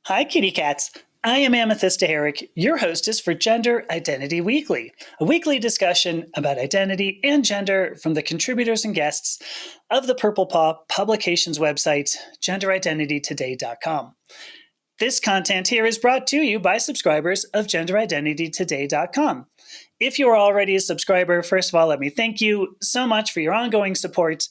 Hi, kitty cats. I am Amethyst Herrick, your hostess for Gender Identity Weekly, a weekly discussion about identity and gender from the contributors and guests of the Purple Paw Publications website, genderidentitytoday.com. This content here is brought to you by subscribers of genderidentitytoday.com. If you are already a subscriber, first of all, let me thank you so much for your ongoing support.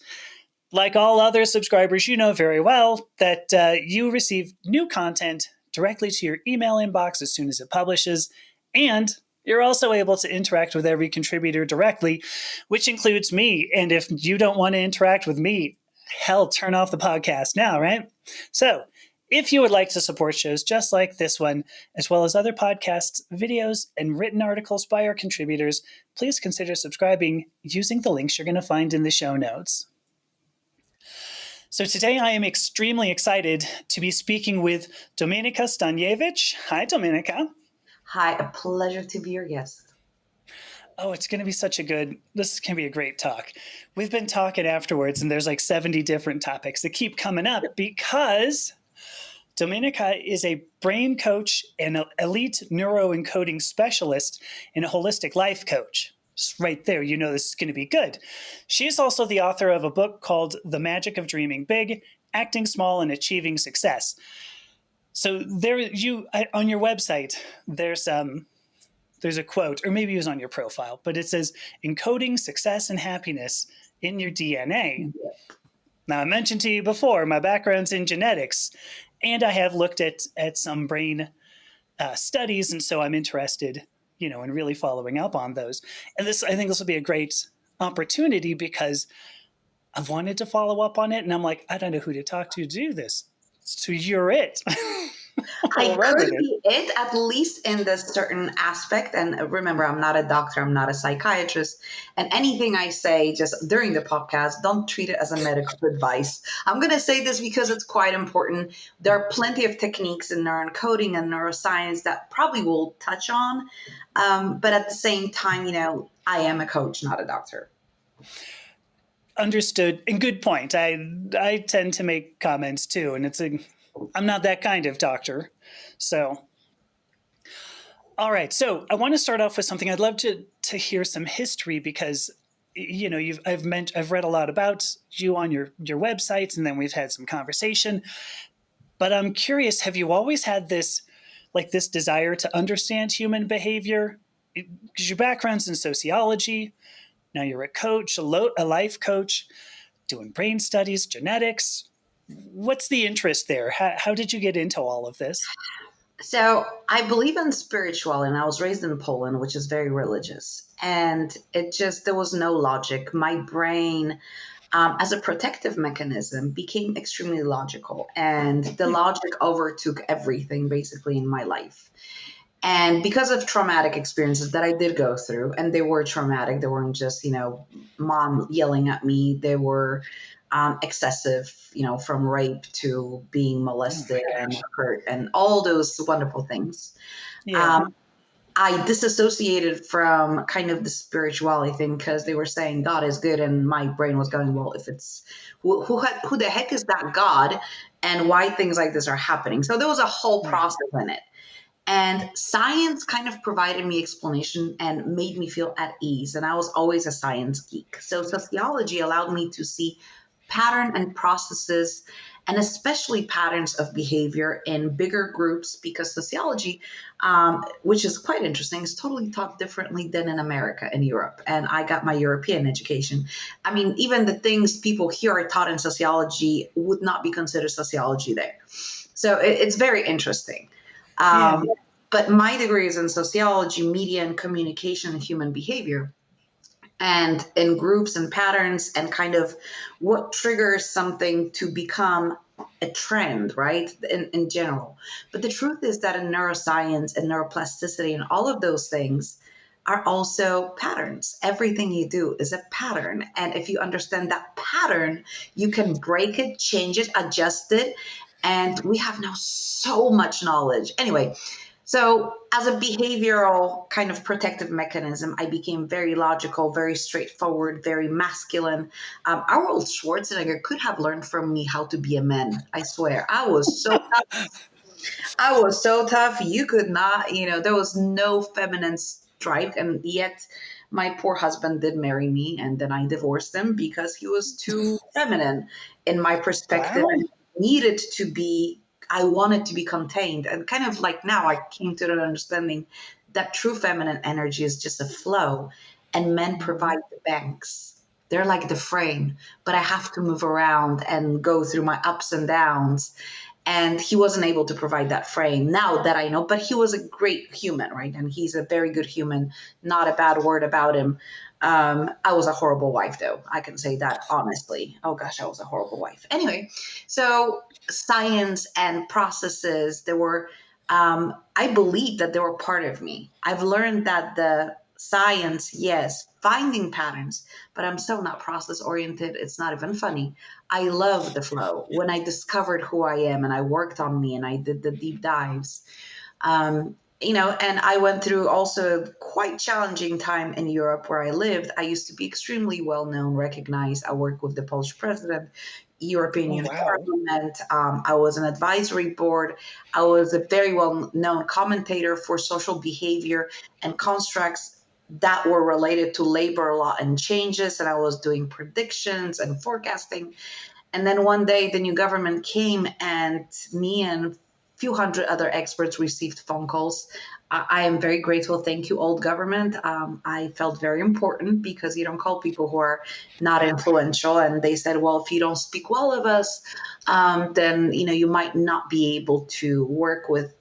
Like all other subscribers, you know very well that you receive new content directly to your email inbox as soon as it publishes, and you're also able to interact with every contributor directly, which includes me. And if you don't want to interact with me, hell, turn off the podcast now, right? So if you would like to support shows just like this one, as well as other podcasts, videos, and written articles by our contributors, please consider subscribing using the links you're going to find in the show notes. So today I am extremely excited to be speaking with Dominika Staniewicz. Hi, Dominika. Hi, a pleasure to be your guest. Oh, it's going to be this can be a great talk. We've been talking afterwards, and there's like 70 different topics that keep coming up because Dominika is a brain coach and an elite neuroencoding specialist and a holistic life coach. Right there, you know this is going to be good. She's also the author of a book called The Magic of Dreaming Big, Acting Small and Achieving Success. So on your website, there's a quote, or maybe it was on your profile, but it says, encoding success and happiness in your DNA. Now, I mentioned to you before, my background's in genetics, and I have looked at some brain studies, and so I'm interested and really following up on those. And I think this will be a great opportunity because I've wanted to follow up on it. And I'm like, I don't know who to talk to do this. So you're it. I could be it, at least in this certain aspect. And remember, I'm not a doctor. I'm not a psychiatrist. And anything I say just during the podcast, don't treat it as a medical advice. I'm going to say this because it's quite important. There are plenty of techniques in neuroencoding and neuroscience that probably we'll touch on. But at the same time, I am a coach, not a doctor. Understood. And good point. I tend to make comments too. And I'm not that kind of doctor. So, all right. So I want to start off with something. I'd love to hear some history because, I've read a lot about you on your websites, and then we've had some conversation. But I'm curious, have you always had this desire to understand human behavior? Because your background's in sociology. Now you're a coach, a life coach, doing brain studies, genetics. What's the interest there? How did you get into all of this? So I believe in spirituality, and I was raised in Poland, which is very religious. And there was no logic. My brain, as a protective mechanism, became extremely logical. And the logic overtook everything basically in my life. And because of traumatic experiences that I did go through, and they were traumatic, they weren't just, mom yelling at me. They were excessive, from rape to being molested and hurt and all those wonderful things. Yeah. I disassociated from kind of the spirituality thing because they were saying God is good, and my brain was going, well, if it's who the heck is that God, and why things like this are happening? So there was a whole process in it. And science kind of provided me explanation and made me feel at ease. And I was always a science geek. So sociology allowed me to see pattern and processes, and especially patterns of behavior in bigger groups, because sociology, which is quite interesting, is totally taught differently than in America and Europe. And I got my European education. I mean, even the things people here are taught in sociology would not be considered sociology there. So it's very interesting. But my degree is in sociology, media and communication, and human behavior, and in groups and patterns, and kind of what triggers something to become a trend, right, in general. But the truth is that in neuroscience and neuroplasticity and all of those things are also patterns. Everything you do is a pattern. And if you understand that pattern, you can break it, change it, adjust it. And we have now so much knowledge. Anyway, so as a behavioral kind of protective mechanism, I became very logical, very straightforward, very masculine. Arnold Schwarzenegger could have learned from me how to be a man. I swear. I was so I was so tough. You could not, there was no feminine strike. And yet, my poor husband did marry me. And then I divorced him because he was too feminine in my perspective Wow. and needed to be, I wanted to be contained. And kind of like now, I came to the understanding that true feminine energy is just a flow, and men provide the banks. They're like the frame, but I have to move around and go through my ups and downs, and he wasn't able to provide that frame now that I know, but he was a great human, right? And he's a very good human, not a bad word about him. I was a horrible wife, though. I can say that honestly. Oh gosh, I was a horrible wife. Anyway, so science and processes, I believe that they were part of me. I've learned that the science, yes, finding patterns, but I'm so not process oriented. It's not even funny. I love the flow. When I discovered who I am and I worked on me and I did the deep dives, and I went through also a quite challenging time in Europe where I lived. I used to be extremely well known, recognized. I worked with the Polish president, European Oh, Union wow. Parliament. I was an advisory board. I was a very well known commentator for social behavior and constructs that were related to labor law and changes. And I was doing predictions and forecasting. And then one day the new government came, and me and a few hundred other experts received phone calls. I am very grateful. Thank you, old government. I felt very important because you don't call people who are not influential. And they said, well, if you don't speak well of us, then you might not be able to work with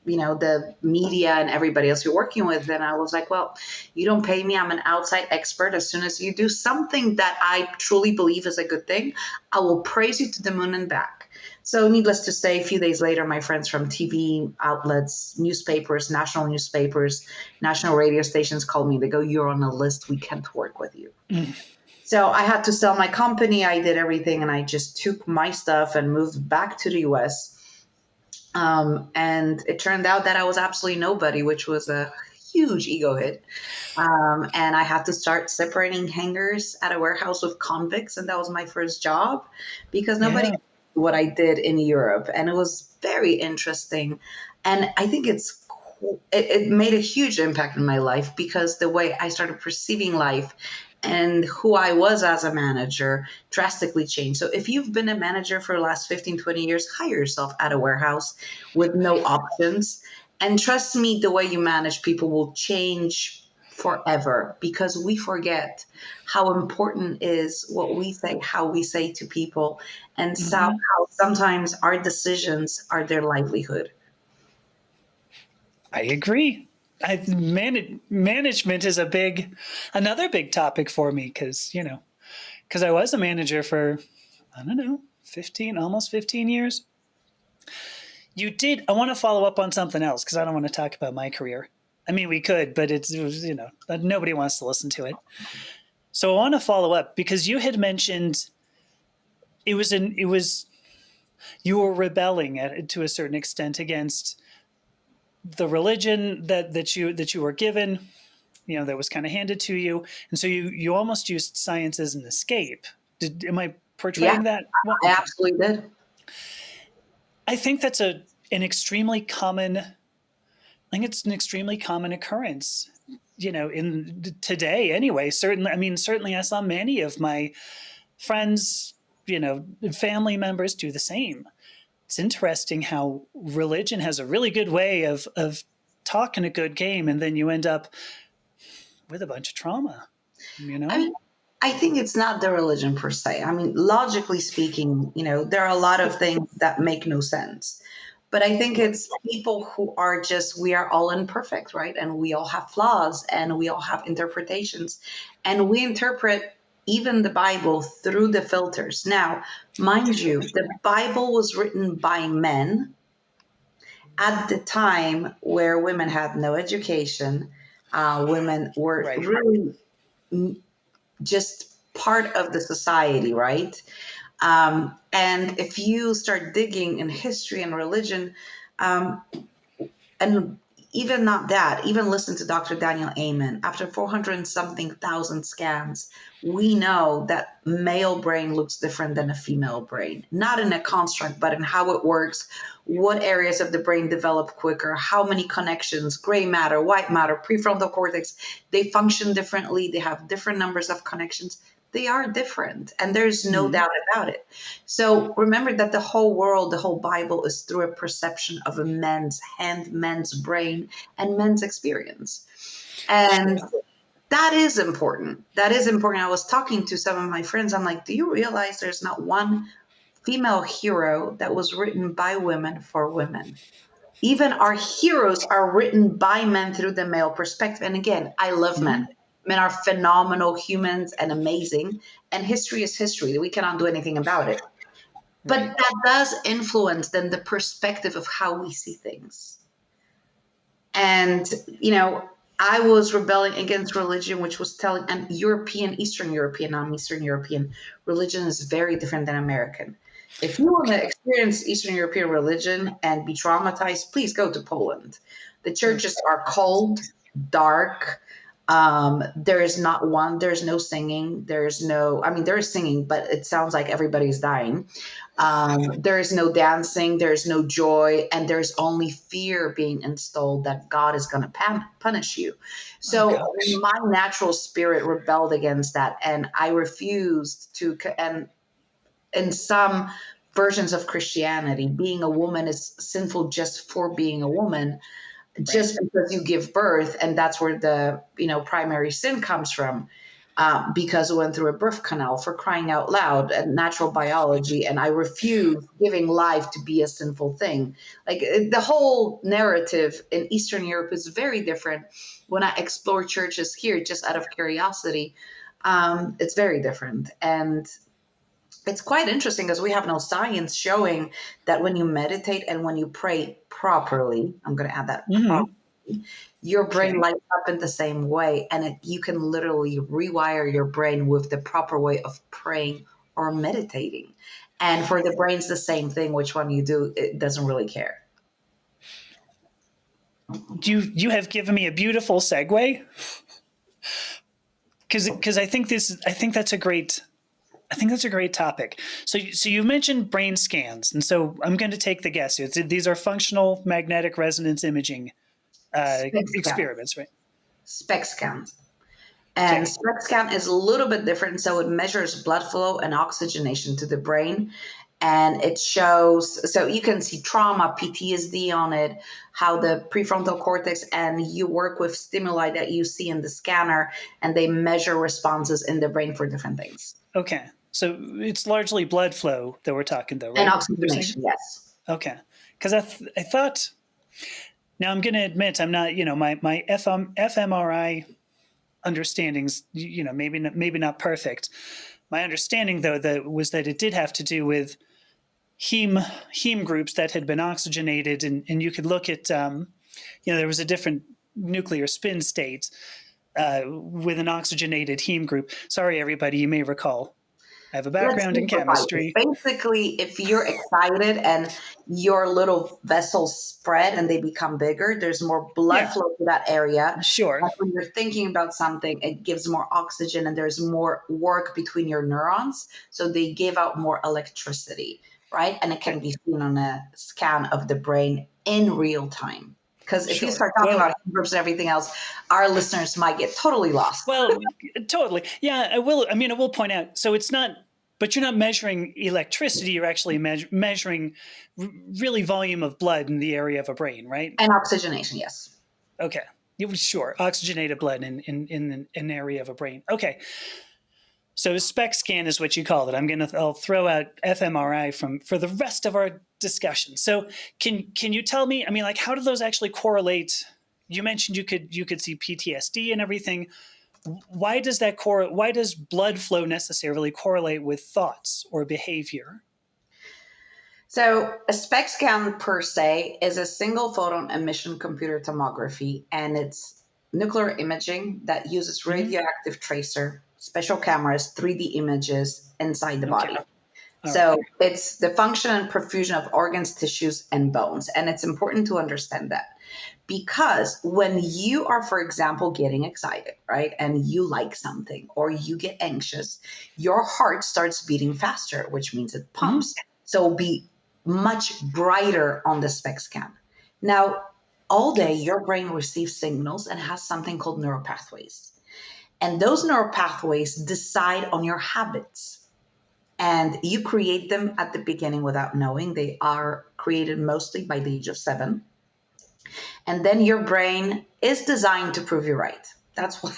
the media and everybody else you're working with. Then I was like, well, you don't pay me. I'm an outside expert. As soon as you do something that I truly believe is a good thing, I will praise you to the moon and back. So needless to say, a few days later, my friends from TV outlets, newspapers, national radio stations called me. They go, you're on a list. We can't work with you. So I had to sell my company. I did everything, and I just took my stuff and moved back to the US. And it turned out that I was absolutely nobody, which was a huge ego hit. And I had to start separating hangers at a warehouse with convicts. And that was my first job because nobody Yeah. knew what I did in Europe. And it was very interesting. And I think it made a huge impact in my life because the way I started perceiving life and who I was as a manager drastically changed. So if you've been a manager for the last 15, 20 years, hire yourself at a warehouse with no options. And trust me, the way you manage people will change forever because we forget how important is what we say, how we say to people, and so Hmm. how sometimes our decisions are their livelihood. I agree. Management is another big topic for me because I was a manager for, I don't know, 15, almost 15 years. I want to follow up on something else because I don't want to talk about my career. I mean, we could, but nobody wants to listen to it. So I want to follow up because you had mentioned you were rebelling to a certain extent against the religion that you were given, that was kind of handed to you, and so you almost used science as an escape. Am I Yeah, portraying that well? I Okay. absolutely did. I think that's an extremely common. I think it's an extremely common occurrence. In today anyway. Certainly, I saw many of my friends, family members do the same. It's interesting how religion has a really good way of talking a good game, and then you end up with a bunch of trauma. You I know. mean, I think it's not the religion per se. I mean, logically speaking, there are a lot of things that make no sense. But I think it's people who are just, we are all imperfect, right? And we all have flaws and we all have interpretations. And we interpret even the Bible through the filters. Now, mind you, the Bible was written by men at the time where women had no education. Women were Right. really just part of the society, right? And if you start digging in history and religion, and even not that, even listen to Dr. Daniel Amen. After 400 and something thousand scans, we know that male brain looks different than a female brain, not in a construct, but in how it works, what areas of the brain develop quicker, how many connections, gray matter, white matter, prefrontal cortex, they function differently. They have different numbers of connections. They are different, and there's no doubt about it. So remember that the whole world, the whole Bible is through a perception of a man's hand, man's brain, and men's experience. And that is important. That is important. I was talking to some of my friends. I'm like, do you realize there's not one female hero that was written by women for women? Even our heroes are written by men through the male perspective. And again, I love men. Men are phenomenal humans and amazing. And history is history. We cannot do anything about it. But that does influence then the perspective of how we see things. And, I was rebelling against religion, which was telling, and Eastern European, I'm Eastern European, religion is very different than American. If you want to experience Eastern European religion and be traumatized, please go to Poland. The churches are cold, dark. There is not one, there's no singing. There is singing, but it sounds like everybody's dying. There is no dancing, there's no joy, and there's only fear being installed that God is going to punish you. So my natural spirit rebelled against that, and I refused to, and in some versions of Christianity, being a woman is sinful just for being a woman. Just because you give birth, and that's where the primary sin comes from, because we went through a birth canal, for crying out loud, and natural biology, and I refuse giving life to be a sinful thing. Like the whole narrative in Eastern Europe is very different. When I explore churches here, just out of curiosity, it's very different. And it's quite interesting because we have no science showing that when you meditate and when you pray properly, I'm going to add that, properly, your brain lights up in the same way. And you can literally rewire your brain with the proper way of praying or meditating. And for the brain's the same thing. Which one you do, it doesn't really care. You have given me a beautiful segue, because I think that's a great topic. So you mentioned brain scans, and so I'm going to take the guess. These are functional magnetic resonance imaging experiments, right? SPECT scans. And SPECT scan is a little bit different. So it measures blood flow and oxygenation to the brain. And it shows, so you can see trauma, PTSD on it, how the prefrontal cortex, and you work with stimuli that you see in the scanner, and they measure responses in the brain for different things. Okay. So it's largely blood flow that we're talking, though, right? And oxygenation, yes. Okay. Because I thought, now I'm going to admit, I'm not, my fMRI understandings, maybe not perfect. My understanding, though, was that it did have to do with heme groups that had been oxygenated, and you could look at, there was a different nuclear spin state with an oxygenated heme group. Sorry, everybody, you may recall. I have a background in chemistry. Basically, if you're excited and your little vessels spread and they become bigger, there's more blood flow to that area. Sure. And when you're thinking about something, it gives more oxygen and there's more work between your neurons. So they give out more electricity, right? And it can be seen on a scan of the brain in real time. Because if you start talking about groups and everything else, our listeners might get totally lost. Well, totally. Yeah, I will. I will point out. So it's not, but you're not measuring electricity. You're actually measuring really volume of blood in the area of a brain, right? And oxygenation, yes. Okay. Sure. Oxygenated blood in an area of a brain. Okay. So SPECT scan is what you call it. I'll throw out fMRI for the rest of our discussion. So can you tell me, how do those actually correlate? You mentioned you could see PTSD and everything. Why does blood flow necessarily correlate with thoughts or behavior? So a SPECT scan per se is a single photon emission computer tomography, and it's nuclear imaging that uses radioactive tracer, special cameras, 3D images inside the body. So it's the function and perfusion of organs, tissues, and bones. And it's important to understand that Because when you are, for example, getting excited, right, and you like something or you get anxious, your heart starts beating faster, which means it pumps. So it'll be much brighter on the SPECT scan. Now, all day, your brain receives signals and has something called neural pathways. And those neural pathways decide on your habits. And you create them at the beginning without knowing. They are created mostly by the age of 7. And then your brain is designed to prove you right. That's why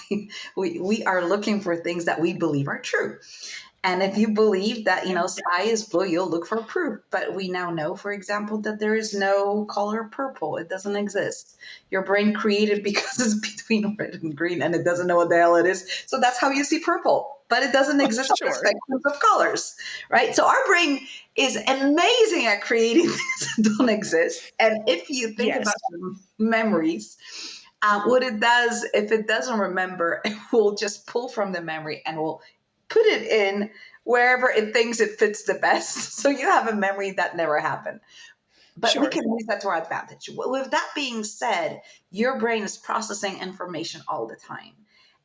we are looking for things that we believe are true. And if you believe that, sky is blue, you'll look for proof. But we now know, for example, that there is no color purple. It doesn't exist. Your brain created because it's between red and green and it doesn't know what the hell it is. So that's how you see purple. But it doesn't exist on the spectrum of colors, right? So our brain is amazing at creating things that don't exist. And if you think about memories, what it does, if it doesn't remember, it will just pull from the memory and will put it in wherever it thinks it fits the best. So you have a memory that never happened. But we can use that to our advantage. With that being said, your brain is processing information all the time.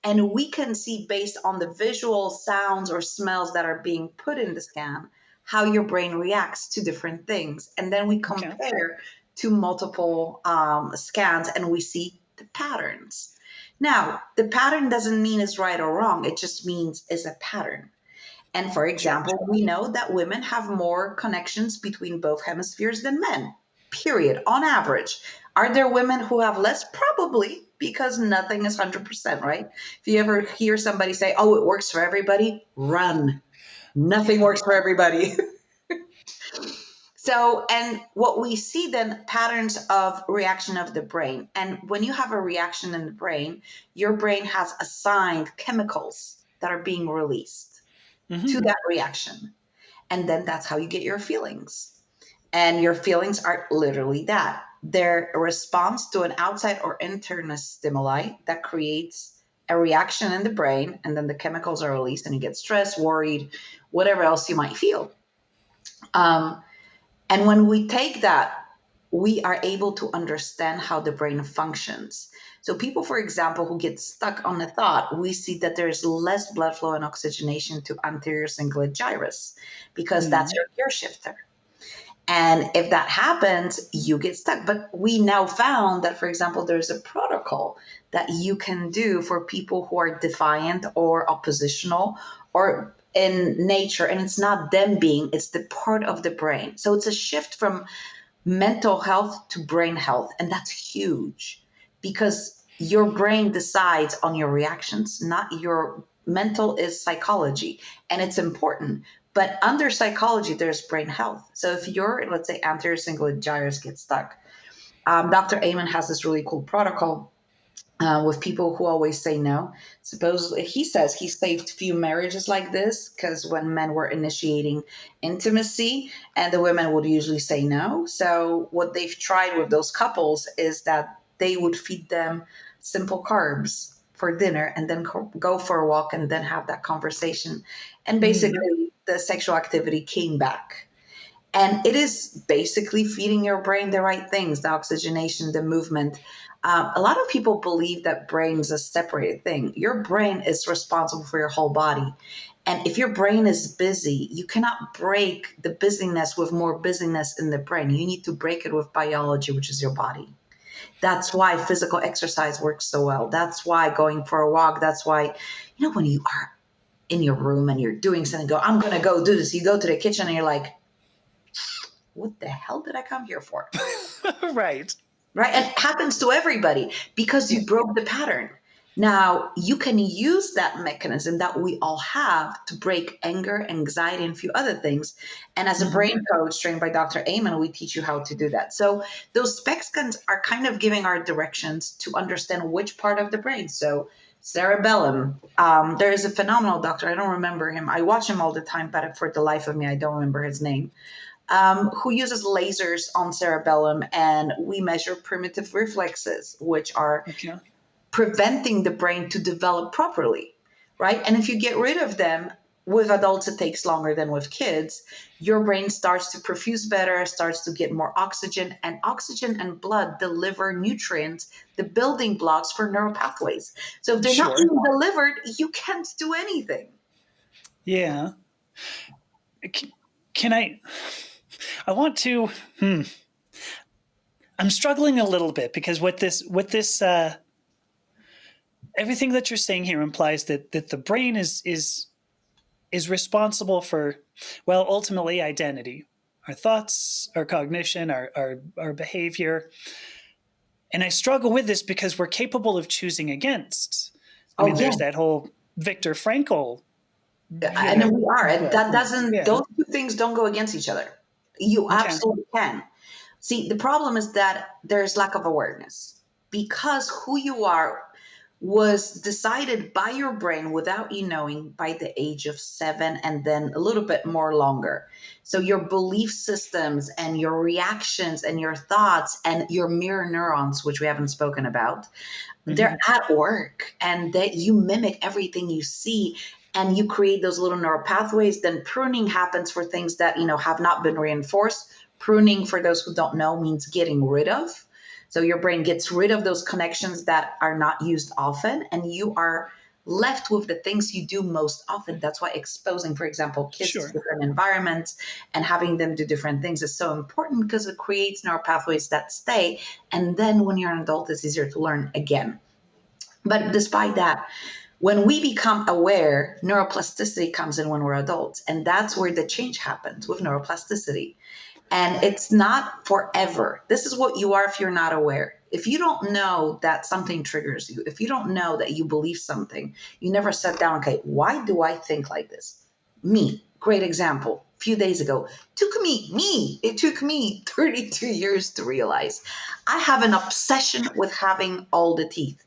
And we can see based on the visual sounds or smells that are being put in the scan, how your brain reacts to different things. And then we compare to multiple scans and we see the patterns. Now, the pattern doesn't mean it's right or wrong. It just means it's a pattern. And for example, we know that women have more connections between both hemispheres than men, period, on average. Are there women who have less? Probably, because nothing is 100%, right? If you ever hear somebody say, oh, it works for everybody, run. Nothing works for everybody. So, and what we see then, patterns of reaction of the brain. And when you have a reaction in the brain, your brain has assigned chemicals that are being released to that reaction. And then that's how you get your feelings. And your feelings are literally that. They're a response to an outside or internal stimuli that creates a reaction in the brain. And then the chemicals are released and you get stressed, worried, whatever else you might feel. And when we take that, we are able to understand how the brain functions. So people, for example, who get stuck on a thought, we see that there's less blood flow and oxygenation to anterior cingulate gyrus because that's your gear shifter. And if that happens, you get stuck. But we now found that, for example, there's a protocol that you can do for people who are defiant or oppositional or in nature, and it's not them being, it's the part of the brain. So it's a shift from mental health to brain health. And that's huge because your brain decides on your reactions, not your mental is psychology. And it's important. But under psychology, there's brain health. So if your, let's say, anterior cingulate gyrus gets stuck, Dr. Amen has this really cool protocol with people who always say no. Supposedly, he says he saved few marriages like this because when men were initiating intimacy and the women would usually say no. So what they've tried with those couples is that they would feed them simple carbs for dinner and then go for a walk and then have that conversation. And basically the sexual activity came back. And it is basically feeding your brain the right things, the oxygenation, the movement. A lot of people believe that brain is a separated thing. Your brain is responsible for your whole body. And if your brain is busy, you cannot break the busyness with more busyness in the brain. You need to break it with biology, which is your body. That's why physical exercise works so well. That's why going for a walk. That's why, when you are in your room and you're doing something, I'm going to go do this. You go to the kitchen and you're like, what the hell did I come here for? Right. And it happens to everybody because you broke the pattern. Now, you can use that mechanism that we all have to break anger, anxiety, and a few other things. And as a brain coach trained by Dr. Amen, we teach you how to do that. So those SPECT scans are kind of giving our directions to understand which part of the brain. So cerebellum, there is a phenomenal doctor. I don't remember him. I watch him all the time, but for the life of me, I don't remember his name. Who uses lasers on cerebellum, and we measure primitive reflexes, which are preventing the brain to develop properly, right? And if you get rid of them, with adults it takes longer than with kids. Your brain starts to perfuse better, starts to get more oxygen, and oxygen and blood deliver nutrients, the building blocks for neural pathways. So if they're not Sure. being delivered, you can't do anything. Yeah. Can I want to, I'm struggling a little bit because everything that you're saying here implies that the brain is responsible for, well, ultimately identity, our thoughts, our cognition, our behavior. And I struggle with this because we're capable of choosing against. I Oh mean, yeah, there's that whole Viktor Frankl, and we are. And book. that doesn't, Yeah. those two things don't go against each other. You Okay. absolutely can. See, the problem is that there's lack of awareness because who you are was decided by your brain without you knowing by the age of 7 and then a little bit more longer. So your belief systems and your reactions and your thoughts and your mirror neurons, which we haven't spoken about, they're Mm-hmm. at work and that you mimic everything you see and you create those little neural pathways. Then pruning happens for things that have not been reinforced. Pruning, for those who don't know, means getting rid of. So your brain gets rid of those connections that are not used often, and you are left with the things you do most often. That's why exposing, for example, kids to Sure. different environments and having them do different things is so important because it creates neural pathways that stay. And then when you're an adult, it's easier to learn again. But despite that, when we become aware, neuroplasticity comes in when we're adults. And that's where the change happens with neuroplasticity. And it's not forever. This is what you are if you're not aware. If you don't know that something triggers you, if you don't know that you believe something, you never sat down, okay, why do I think like this? Me, great example. A few days ago, it took me 32 years to realize I have an obsession with having all the teeth.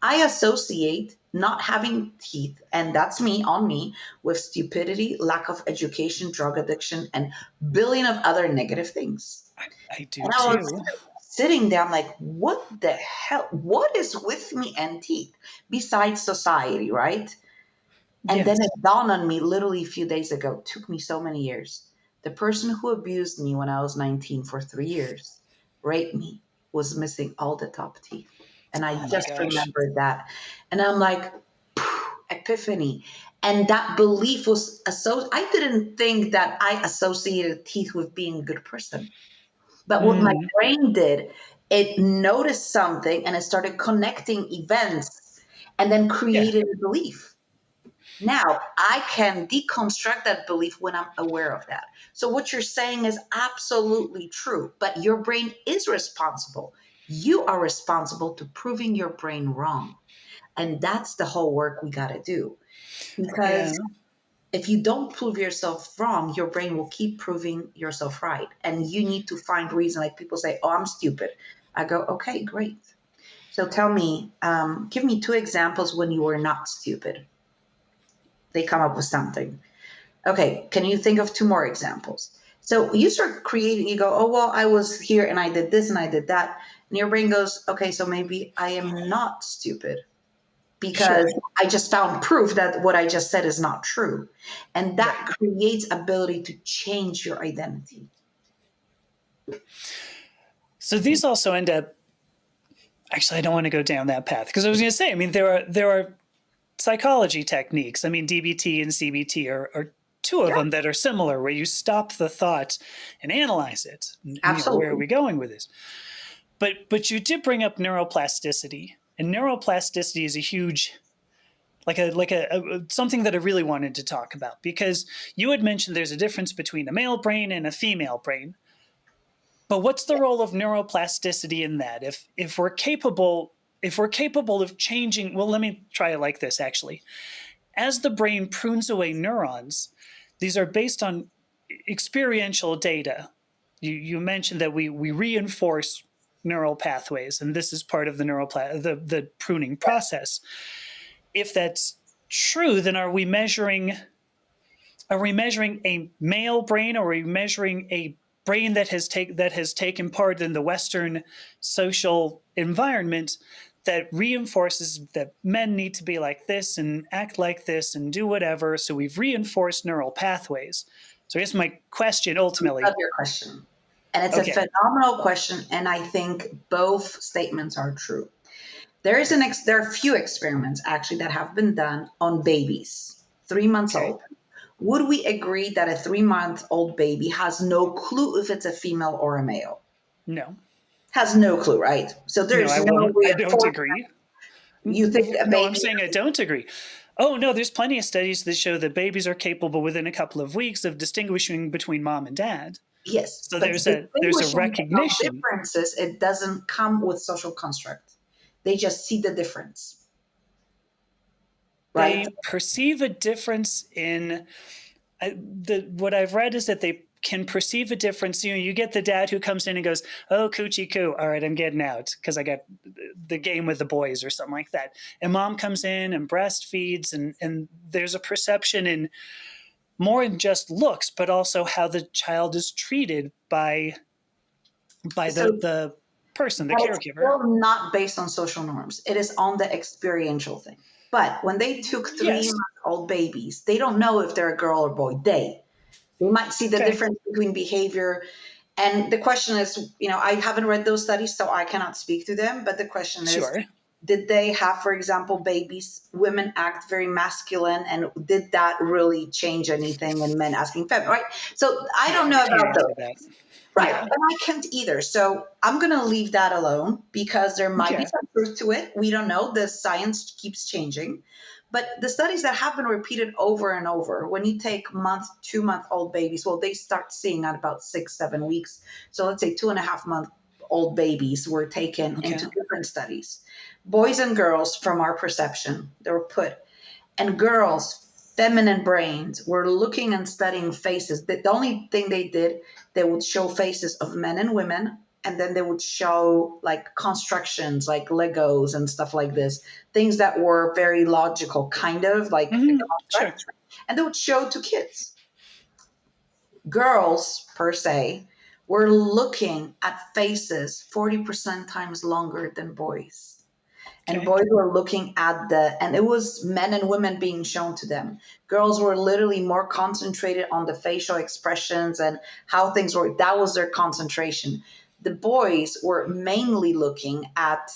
I associate not having teeth, and that's me on me, with stupidity, lack of education, drug addiction, and billion of other negative things. I do And I was too. sitting there, I'm like, what the hell? What is with me and teeth besides society, right? And then Yes. it dawned on me literally a few days ago. It took me so many years. The person who abused me when I was 19 for 3 years, raped me, was missing all the top teeth. And I Oh my just gosh. remembered that. And I'm like, epiphany. And that belief was I didn't think that I associated teeth with being a good person. But what my Mm, brain did, it noticed something and it started connecting events and then yeah. created a belief. Now, I can deconstruct that belief when I'm aware of that. So, what you're saying is absolutely true, but your brain is responsible. You are responsible to proving your brain wrong. And that's the whole work we got to do. Yeah. Because if you don't prove yourself wrong, your brain will keep proving yourself right. And you need to find reason. Like people say, oh, I'm stupid. I go, okay, great. So tell me, give me 2 examples when you were not stupid. They come up with something. Okay, can you think of 2 more examples? So you start creating, you go, oh, well, I was here and I did this and I did that. And your brain goes, okay, so maybe I am not stupid because Sure. I just found proof that what I just said is not true. And that Right. creates ability to change your identity. So these also end up. Actually, I don't want to go down that path because I was going to say. I mean, there are psychology techniques. I mean, DBT and CBT are two of Yeah, them that are similar, where you stop the thought and analyze it. And, where are absolutely. we going with this? But you did bring up neuroplasticity, and neuroplasticity is a huge like a something that I really wanted to talk about because you had mentioned there's a difference between a male brain and a female brain. But what's the role of neuroplasticity in that? If we're capable of changing, well, let me try it like this actually. As the brain prunes away neurons, these are based on experiential data. You mentioned that we reinforce neural pathways, and this is part of the pruning process. If that's true, then are we measuring a male brain, or are we measuring a brain that has taken part in the Western social environment that reinforces that men need to be like this and act like this and do whatever. So we've reinforced neural pathways. So I guess my question ultimately. I love your question. And it's a Okay. phenomenal question. And I think both statements are true. There are a few experiments actually that have been done on babies, 3 months Okay. old. Would we agree that a 3-month-old baby has no clue if it's a female or a male? No. Has no clue, right? So there's I no way. I don't agree. You think a No, I'm baby? saying I don't agree. Oh, no, there's plenty of studies that show that babies are capable within a couple of weeks of distinguishing between mom and dad. Yes, So but there's a distinguishing of recognition. differences, it doesn't come with social construct. They just see the difference, right? They perceive a difference in what I've read is that they can perceive a difference. You get the dad who comes in and goes, "Oh, coochie coo. All right, I'm getting out because I got the game with the boys or something like that." And mom comes in and breastfeeds, and there's a perception in more than just looks, but also how the child is treated by So the person, the but it's caregiver. still not based on social norms. It is on the experiential thing. But when they took three Yes. month old babies, they don't know if they're a girl or boy. They might see the Okay. difference between behavior. And the question is, I haven't read those studies, so I cannot speak to them. But the question is, Sure. did they have, for example, babies, women act very masculine, and did that really change anything in men asking feminine, right? So I Yeah, don't I know can't about those. answer that. Right. Yeah. And I can't either. So I'm going to leave that alone because there might be Okay. some truth to it. We don't know. The science keeps changing. But the studies that have been repeated over and over, when you take 2-month-old babies, well, they start seeing at about 6-7 weeks. So let's say 2.5-month-old babies were taken Okay. into different studies. Boys and girls, from our perception, they were put, and girls, feminine brains, were looking and studying faces. The only thing they did, they would show faces of men and women, and then they would show like constructions like Legos and stuff like this, things that were very logical, kind of like a Sure. construct, and they would show to kids. Girls, per se, were looking at faces 40% times longer than boys. And Okay. boys were looking at and it was men and women being shown to them. Girls were literally more concentrated on the facial expressions and how things were. That was their concentration. The boys were mainly looking at,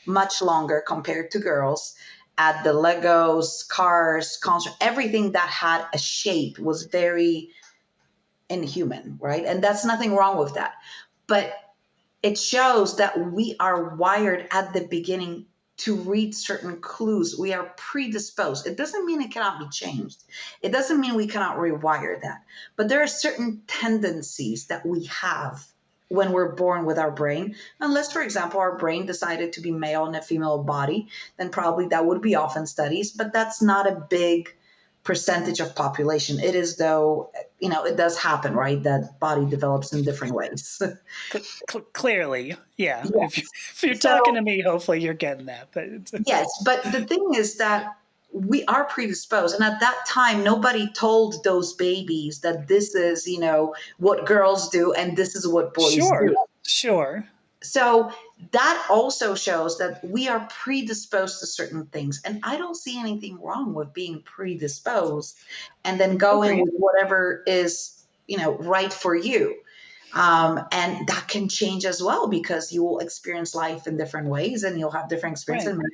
much longer compared to girls, at the Legos, cars, everything that had a shape was very inhuman, right? And that's nothing wrong with that. But it shows that we are wired at the beginning to read certain clues. We are predisposed. It doesn't mean it cannot be changed. It doesn't mean we cannot rewire that. But there are certain tendencies that we have when we're born with our brain. Unless, for example, our brain decided to be male in a female body, then probably that would be off in studies. But that's not a big percentage of population. It is, though, it does happen, right? That body develops in different ways. Clearly, yeah. If Yes. if you're So, talking to me, hopefully you're getting that. But yes, but the thing is that we are predisposed. And at that time, nobody told those babies that this is, what girls do and this is what boys sure, do. sure. So that also shows that we are predisposed to certain things. And I don't see anything wrong with being predisposed and then going Agreed. with whatever is, right for you. And that can change as well because you will experience life in different ways and you'll have different experiences. Right. And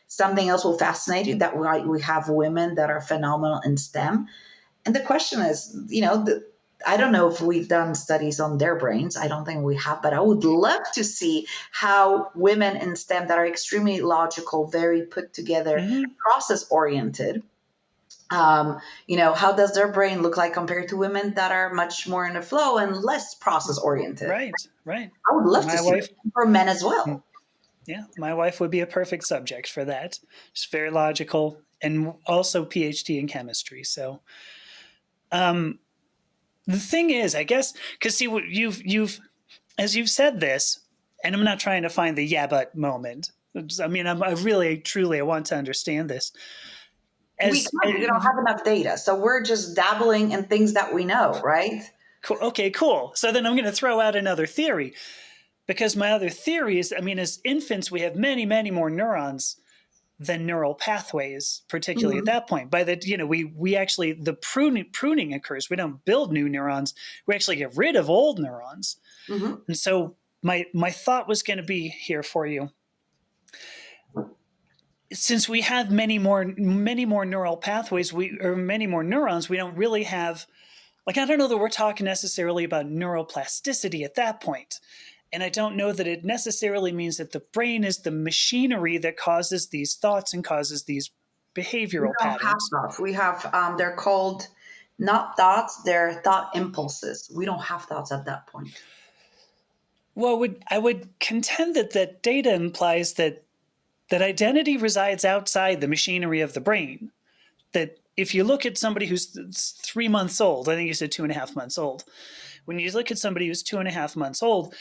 something else will fascinate you that we have women that are phenomenal in STEM. And the question is, I don't know if we've done studies on their brains. I don't think we have, but I would love to see how women in STEM that are extremely logical, very put together, Mm-hmm. process oriented, how does their brain look like compared to women that are much more in the flow and less process oriented? Right. Right. I would love to My see it wife. for men as well. Yeah, my wife would be a perfect subject for that. She's very logical and also PhD in chemistry. So, um, the thing is, I guess, because see, what you've as you've said this, and I'm not trying to find the yeah but moment. I mean, I really truly I want to understand this. We As can't, we don't have enough data. So we're just dabbling in things that we know, right? cool, okay, cool. So then I'm going to throw out another theory. Because my other theory is, I mean, as infants, we have many, many more neurons than neural pathways, particularly at Mhm. that point. By the, we actually, the pruning occurs. We don't build new neurons. We actually get rid of old neurons. Mhm. And so my thought was going to be here for you. Since we have many more neural pathways, or many more neurons, we don't really have, like, I don't know that we're talking necessarily about neuroplasticity at that point. And I don't know that it necessarily means that the brain is the machinery that causes these thoughts and causes these We behavioral don't have patterns. thoughts. We have, they're called not thoughts, they're thought impulses. We don't have thoughts at that point. Well, I would contend that data implies that identity resides outside the machinery of the brain. That if you look at somebody who's 3 months old, I think you said 2.5 months old. When you look at somebody who's 2.5 months old,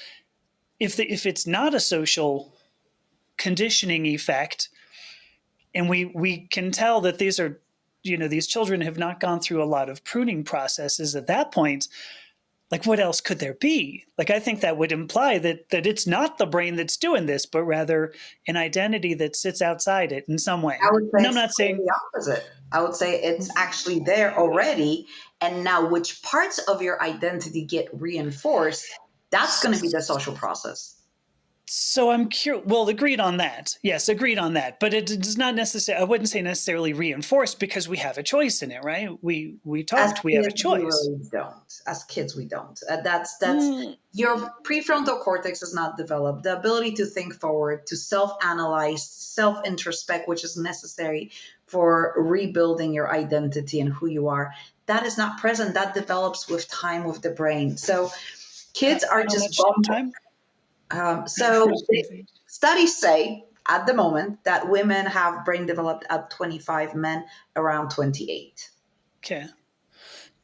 if it's not a social conditioning effect, and we can tell that these children have not gone through a lot of pruning processes at that point, like, what else could there be? Like, I think that would imply that it's not the brain that's doing this, but rather an identity that sits outside it in some way. I would say And I'm it's not saying, the opposite. I would say it's actually there already. And now, which parts of your identity get reinforced, that's going to be the social process. so I'm curious. Well, agreed on that. Yes, agreed on that. But it does not necessarily, I wouldn't say necessarily reinforced, because we have a choice in it, right? We As talked, we have a kids, we choice. really don't. As kids, we don't. That's Mm, your prefrontal cortex is not developed. The ability to think forward, to self-analyze, self-introspect, which is necessary for rebuilding your identity and who you are, that is not present. That develops with time with the brain. So kids are how just much bummed. time? So studies say at the moment that women have brain developed at 25, men around 28. Okay.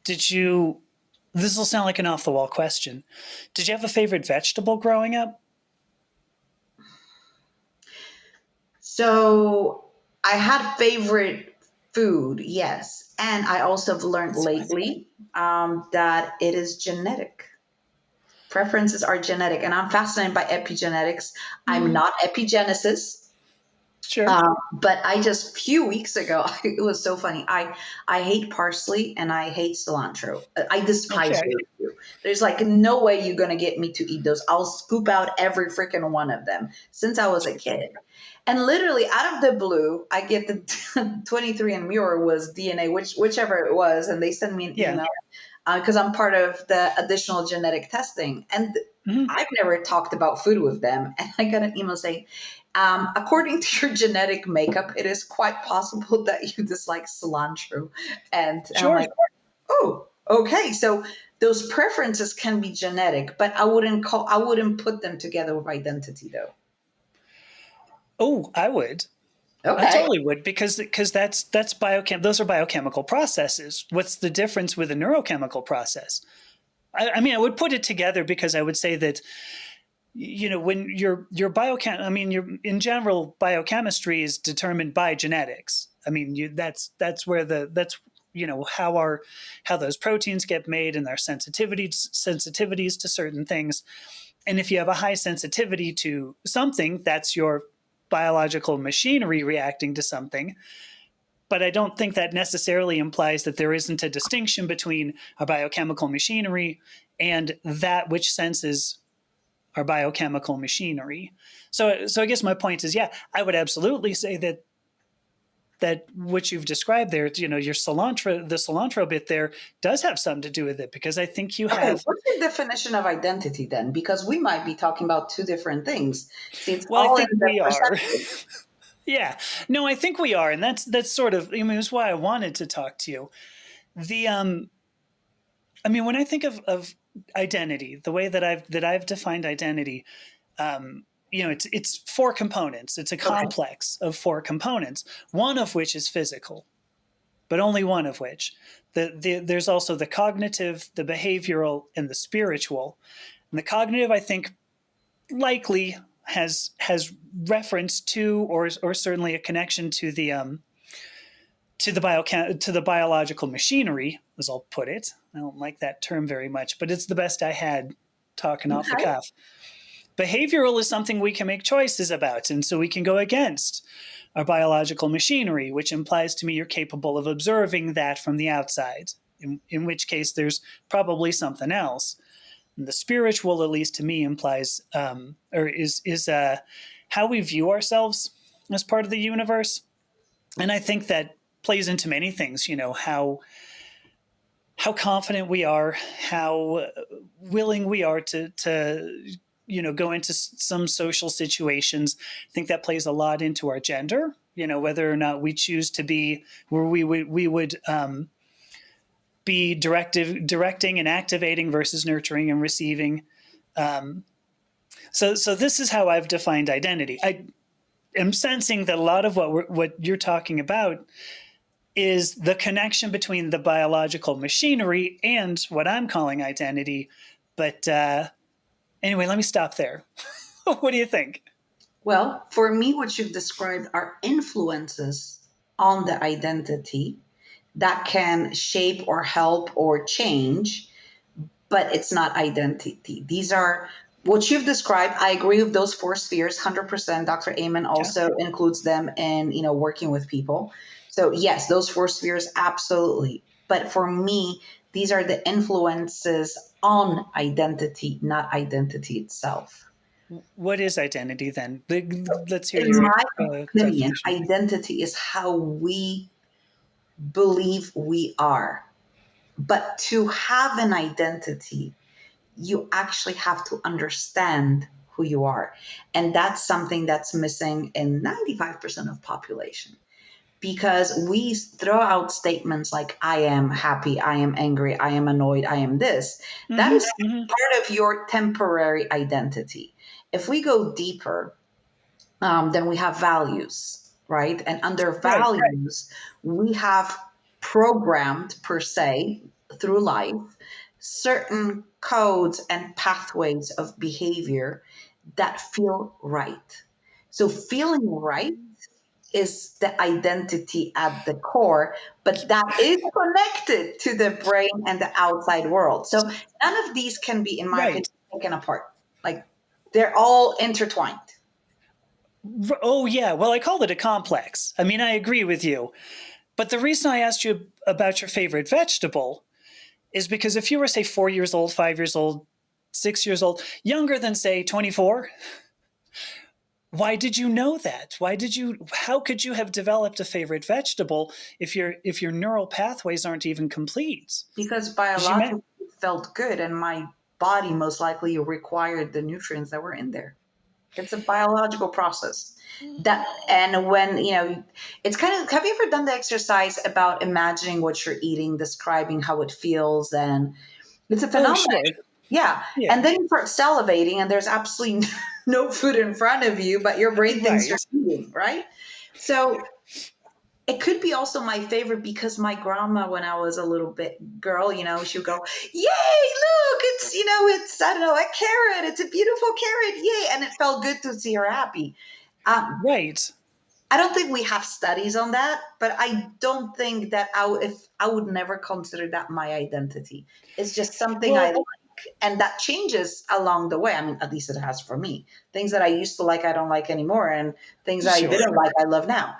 This will sound like an off the wall question. Did you have a favorite vegetable growing up? So I had favorite food, yes. And I also have learned That's fine. lately that it is genetic. Preferences are genetic. And I'm fascinated by epigenetics. I'm Mm, not epigenesis. sure. But I just few weeks ago, it was so funny. I hate parsley and I hate cilantro. I despise Okay. those two. There's like no way you're gonna get me to eat those. I'll scoop out every freaking one of them since I was a kid. And literally out of the blue, I get the 23andMe or was DNA, whichever it was, and they send me an Yeah. email because I'm part of the additional genetic testing. And Mhm. I've never talked about food with them. And I got an email saying, according to your genetic makeup, it is quite possible that you dislike cilantro. And I'm Sure. like, oh, okay. So those preferences can be genetic, but I wouldn't put them together with identity though. Oh, I would. I Okay. totally would, because that's biochem. Those are biochemical processes. What's the difference with a neurochemical process? I mean, I would put it together, because I would say that, when your biochem, I mean, in general, biochemistry is determined by genetics. I mean, that's where that's how those proteins get made and their sensitivities to certain things. And if you have a high sensitivity to something, that's your biological machinery reacting to something. But I don't think that necessarily implies that there isn't a distinction between our biochemical machinery and that which senses our biochemical machinery. So I guess my point is, yeah, I would absolutely say that what you've described there, your the cilantro bit there does have something to do with it, because I think you Okay. have. What's the definition of identity then? Because we might be talking about two different things. See, it's Well, I all in think the we are. perception. Yeah, no, I think we are, and that's sort of. I mean, that's why I wanted to talk to you. The I mean, when I think of identity, the way that I've defined identity, it's four components. It's a Okay. complex of four components, one of which is physical, but only one of which. There's also the cognitive, the behavioral, and the spiritual. And the cognitive, I think, likely has reference to, or certainly a connection to the biological machinery, as I'll put it. I don't like that term very much, but it's the best I had talking off the Okay. cuff. Behavioral is something we can make choices about, and so we can go against our biological machinery, which implies to me you're capable of observing that from the outside, in which case there's probably something else. And the spiritual, at least to me, implies or is how we view ourselves as part of the universe. And I think that plays into many things, how confident we are, how willing we are to go into some social situations. I think that plays a lot into our gender, whether or not we choose to be where we would be directing and activating versus nurturing and receiving. So this is how I've defined identity. I am sensing that a lot of what you're talking about is the connection between the biological machinery and what I'm calling identity. But anyway, let me stop there. What do you think? Well, for me, what you've described are influences on the identity that can shape or help or change, but it's not identity. These are what you've described. I agree with those four spheres 100%. Dr. Amen also includes them in working with people. So yes, those four spheres, absolutely. But for me, these are the influences on identity, not identity itself. What is identity then? Let's hear in your my opinion, definition. identity is how we believe we are. But to have an identity, you actually have to understand who you are. And that's something that's missing in 95% of population. Because we throw out statements like, I am happy, I am angry, I am annoyed, I am this. That is part of your temporary identity. If we go deeper, then we have values, right? And under values, we have programmed per se through life certain codes and pathways of behavior that feel right. So feeling right is the identity at the core, but that is connected to the brain and the outside world. So none of these can be, in my opinion, taken apart. Like they're all intertwined. Oh, yeah. Well, I called it a complex. I mean, I agree with you. But the reason I asked you about your favorite vegetable is because if you were, say, 4 years old, 5 years old, 6 years old, younger than, say, 24, why did you know that? How could you have developed a favorite vegetable if your neural pathways aren't even complete? Because biologically it felt good and my body most likely required the nutrients that were in there. It's a biological process. And when, it's kind of, have you ever done the exercise about imagining what you're eating, describing how it feels? And it's a phenomenon. Oh, sure. Yeah. And then you start salivating and there's absolutely no food in front of you, but your brain thinks you're eating, right? So it could be also my favorite because my grandma, when I was a little bit girl, she would go, yay, look, it's, I don't know, a carrot. It's a beautiful carrot. Yay. And it felt good to see her happy. Right. I don't think we have studies on that, but I don't think that I would never consider that my identity. It's just something I like. And that changes along the way. I mean, at least it has for me. Things that I used to like, I don't like anymore. And things I didn't like, I love now.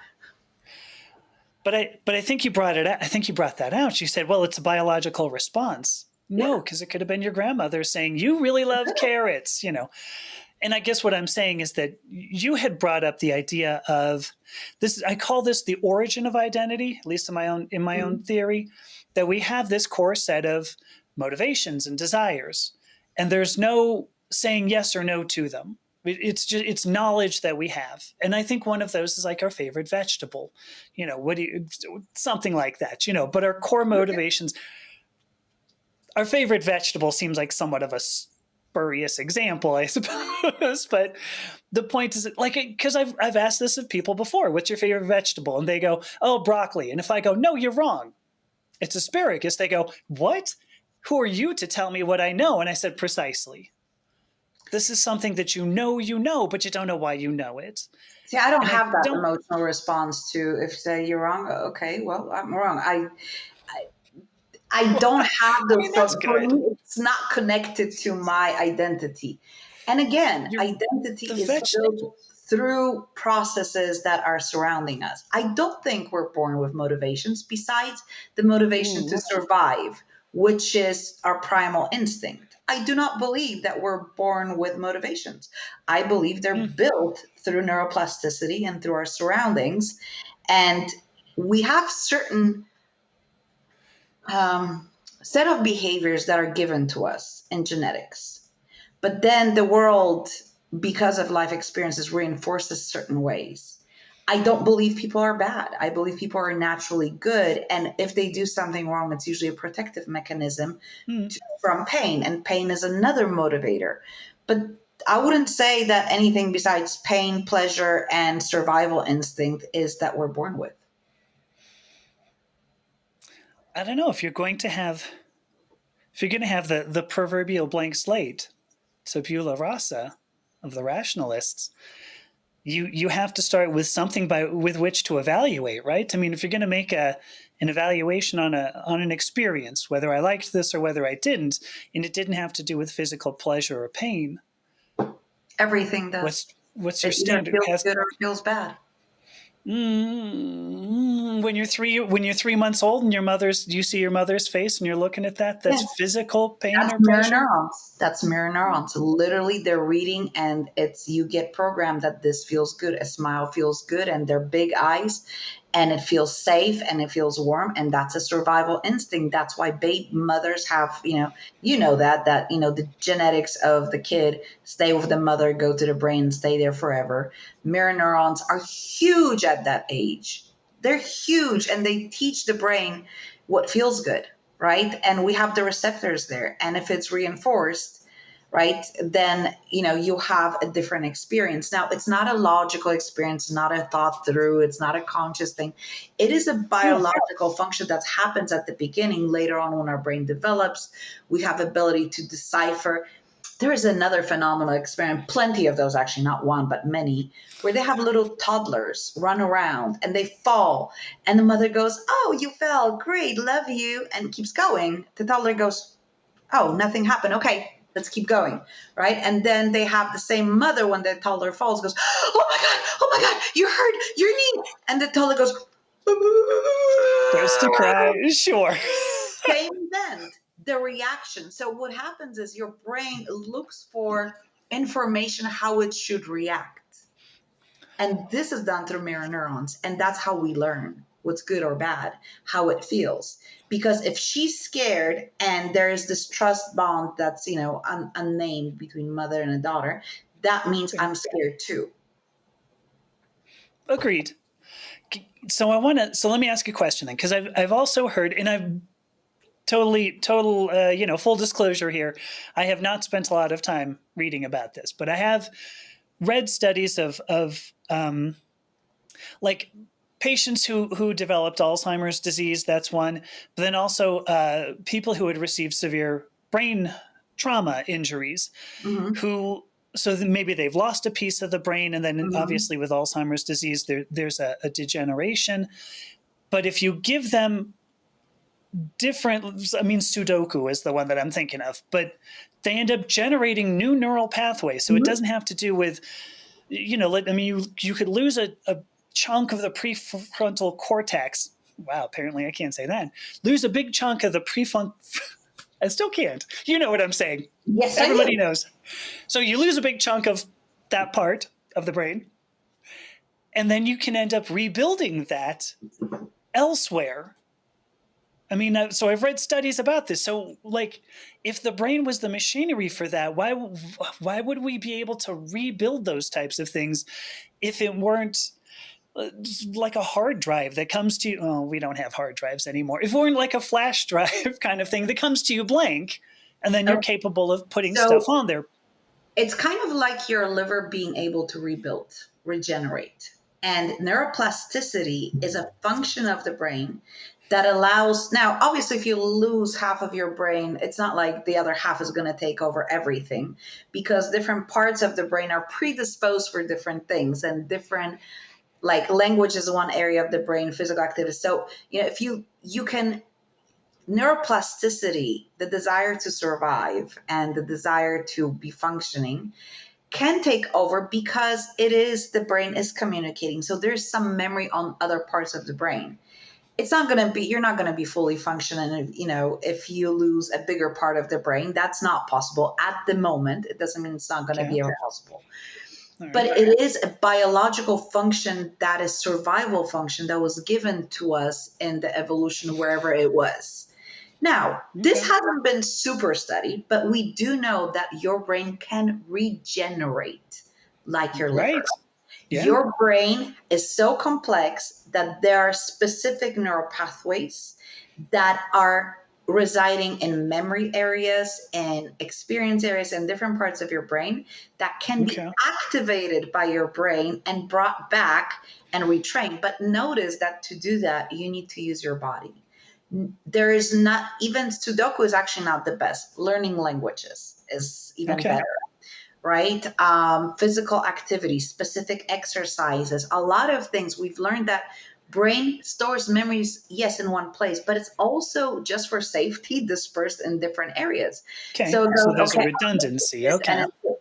But I think you brought it out. I think you brought that out. You said, well, it's a biological response. No, because it could have been your grandmother saying, you really love carrots, And I guess what I'm saying is that you had brought up the idea of this. I call this the origin of identity, at least in my own theory, that we have this core set of motivations and desires, and there's no saying yes or no to them. It's knowledge that we have, and I think one of those is like our favorite vegetable, something like that, But our core motivations, our favorite vegetable seems like somewhat of a spurious example, I suppose. But the point is, like, because I've asked this of people before, what's your favorite vegetable? And they go, oh, broccoli. And if I go, no, you're wrong, it's asparagus, they go, what? Who are you to tell me what I know? And I said, precisely. This is something that you know, but you don't know why you know it. See, I don't have that emotional response to if say you're wrong. Okay, well, I'm wrong. I don't have those thoughts. For me, it's not connected to my identity. And again, You're identity the is vegetable. built through processes that are surrounding us. I don't think we're born with motivations besides the motivation to survive, which is our primal instinct. I do not believe that we're born with motivations. I believe they're built through neuroplasticity and through our surroundings. And we have certain set of behaviors that are given to us in genetics. But then the world, because of life experiences, reinforces certain ways. I don't believe people are bad. I believe people are naturally good. And if they do something wrong, it's usually a protective mechanism from pain. And pain is another motivator. But I wouldn't say that anything besides pain, pleasure, and survival instinct is that we're born with. I don't know if you're going to have the proverbial blank slate, tabula rasa of the rationalists, you have to start with something with which to evaluate, right? I mean, if you're going to make an evaluation on an experience, whether I liked this or whether I didn't, and it didn't have to do with physical pleasure or pain, Everything does. what's your It either standard? feels good or feels bad. When you're 3 months old and you see your mother's face and you're looking at that's Yeah. physical pain That's or mirror pleasure. neurons. That's mirror neurons. Literally, they're reading, and you get programmed that this feels good. A smile feels good, and they're big eyes, and it feels safe, and it feels warm, and that's a survival instinct. That's why baby mothers have, that the genetics of the kid stay with the mother, go to the brain, stay there forever. Mirror neurons are huge at that age. They're huge, and they teach the brain what feels good, right? And we have the receptors there. And if it's reinforced, right, then you have a different experience. Now, it's not a logical experience, not a thought through, it's not a conscious thing. It is a biological function that happens at the beginning. Later on, when our brain develops, we have ability to decipher. There is another phenomenal experiment, plenty of those actually, not one, but many, where they have little toddlers run around and they fall. And the mother goes, "Oh, you fell. Great. Love you." And keeps going. The toddler goes, "Oh, nothing happened. Okay, let's keep going." Right. And then they have the same mother when the toddler falls, goes, oh my God, you hurt your knee." And the toddler goes, Starts to cry. Sure. same event, the reaction. So what happens is your brain looks for information how it should react. And this is done through mirror neurons. And that's how we learn what's good or bad, how it feels. Because if she's scared and there is this trust bond that's, unnamed between mother and a daughter, that means I'm scared too. Agreed. So let me ask you a question then, because I've also heard, and I've full disclosure here, I have not spent a lot of time reading about this, but I have read studies of like patients who developed Alzheimer's disease. That's one, but then also people who had received severe brain trauma injuries, who so maybe they've lost a piece of the brain, and then obviously with Alzheimer's disease there's a degeneration. But if you give them different, Sudoku is the one that I'm thinking of, but they end up generating new neural pathways. So it doesn't have to do with, you could lose a chunk of the prefrontal cortex. Wow, apparently I can't say that. Lose a big chunk of the prefrontal. I still can't. You know what I'm saying. Yes, everybody knows. So you lose a big chunk of that part of the brain, and then you can end up rebuilding that elsewhere. So I've read studies about this. So, if the brain was the machinery for that, why would we be able to rebuild those types of things if it weren't like a hard drive that comes to you? Oh, we don't have hard drives anymore. If it weren't like a flash drive kind of thing that comes to you blank, and then you're capable of putting stuff on there. It's kind of like your liver being able to regenerate. And neuroplasticity is a function of the brain that allows, now, obviously, if you lose half of your brain, it's not like the other half is going to take over everything, because different parts of the brain are predisposed for different things, and different, like language is one area of the brain, physical activity. So, if you can neuroplasticity, the desire to survive and the desire to be functioning, can take over because the brain is communicating. So there's some memory on other parts of the brain. It's not going to be, you're not going to be fully functioning, if you lose a bigger part of the brain. That's not possible at the moment. It doesn't mean it's not going to be ever possible. But it is a biological function that is survival function that was given to us in the evolution, wherever it was. Now, this hasn't been super studied, but we do know that your brain can regenerate like your liver. Yeah. Your brain is so complex that there are specific neural pathways that are residing in memory areas and experience areas in different parts of your brain that can be activated by your brain and brought back and retrained. But notice that to do that, you need to use your body. There is not, even Sudoku is actually not the best. Learning languages is even better, right? Physical activity, specific exercises, a lot of things. We've learned that brain stores memories, yes, in one place, but it's also, just for safety, dispersed in different areas. So there's a redundancy.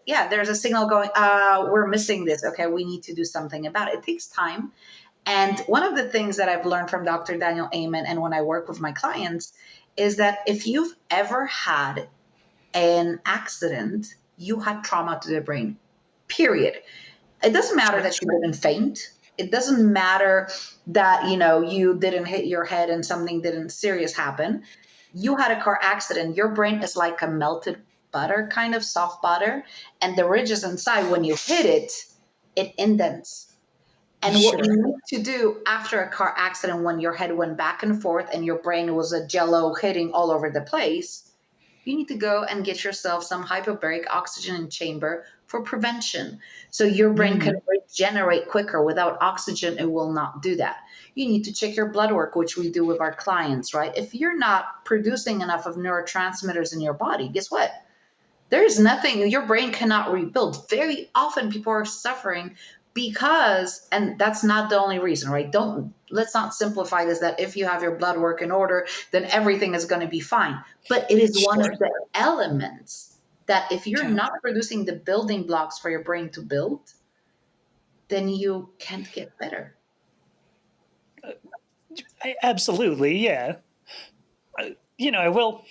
There's a signal going, we're missing this. Okay, we need to do something about it. It takes time. And one of the things that I've learned from Dr. Daniel Amen and when I work with my clients is that if you've ever had an accident, you had trauma to the brain, period. It doesn't matter that you didn't faint. It doesn't matter that, you didn't hit your head and something didn't serious happen. You had a car accident. Your brain is like a melted butter, kind of soft butter. And the ridges inside, when you hit it, it indents. And what you need to do after a car accident, when your head went back and forth and your brain was a jello hitting all over the place, you need to go and get yourself some hyperbaric oxygen chamber for prevention. So your brain can regenerate quicker. Without oxygen, it will not do that. You need to check your blood work, which we do with our clients, right? If you're not producing enough of neurotransmitters in your body, guess what? There's nothing, your brain cannot rebuild. Very often people are suffering because, and that's not the only reason, right? Let's not simplify this, that if you have your blood work in order, then everything is going to be fine. But it is one of the elements that if you're not producing the building blocks for your brain to build, then you can't get better. Absolutely, yeah. I will,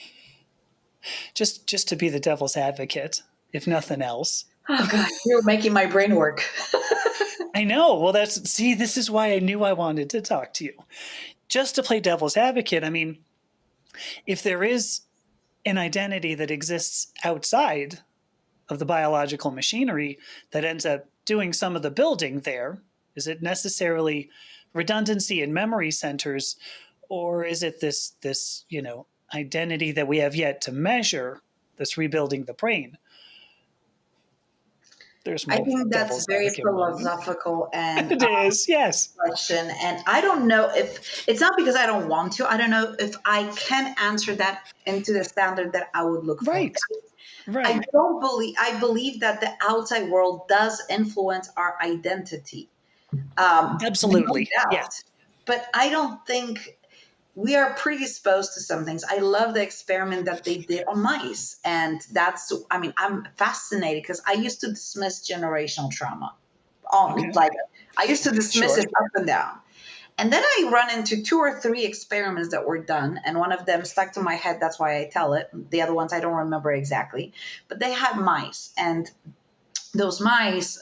just to be the devil's advocate, if nothing else. Oh God, you're making my brain work. I know. Well, this is why I knew I wanted to talk to you. Just to play devil's advocate, I mean, if there is an identity that exists outside of the biological machinery that ends up doing some of the building there, is it necessarily redundancy in memory centers, or is it this identity that we have yet to measure that's rebuilding the brain? I think that's very philosophical and it is, yes. Question. And I don't know if it's not because I don't want to. I don't know if I can answer that into the standard that I would look for. Right. I believe that the outside world does influence our identity. Absolutely. No doubt. Yes. But I don't think we are predisposed to some things. I love the experiment that they did on mice. And I'm fascinated because I used to dismiss generational trauma. I used to dismiss it up and down. And then I run into 2 or 3 experiments that were done. And one of them stuck to my head. That's why I tell it. The other ones I don't remember exactly. But they had mice. And those mice,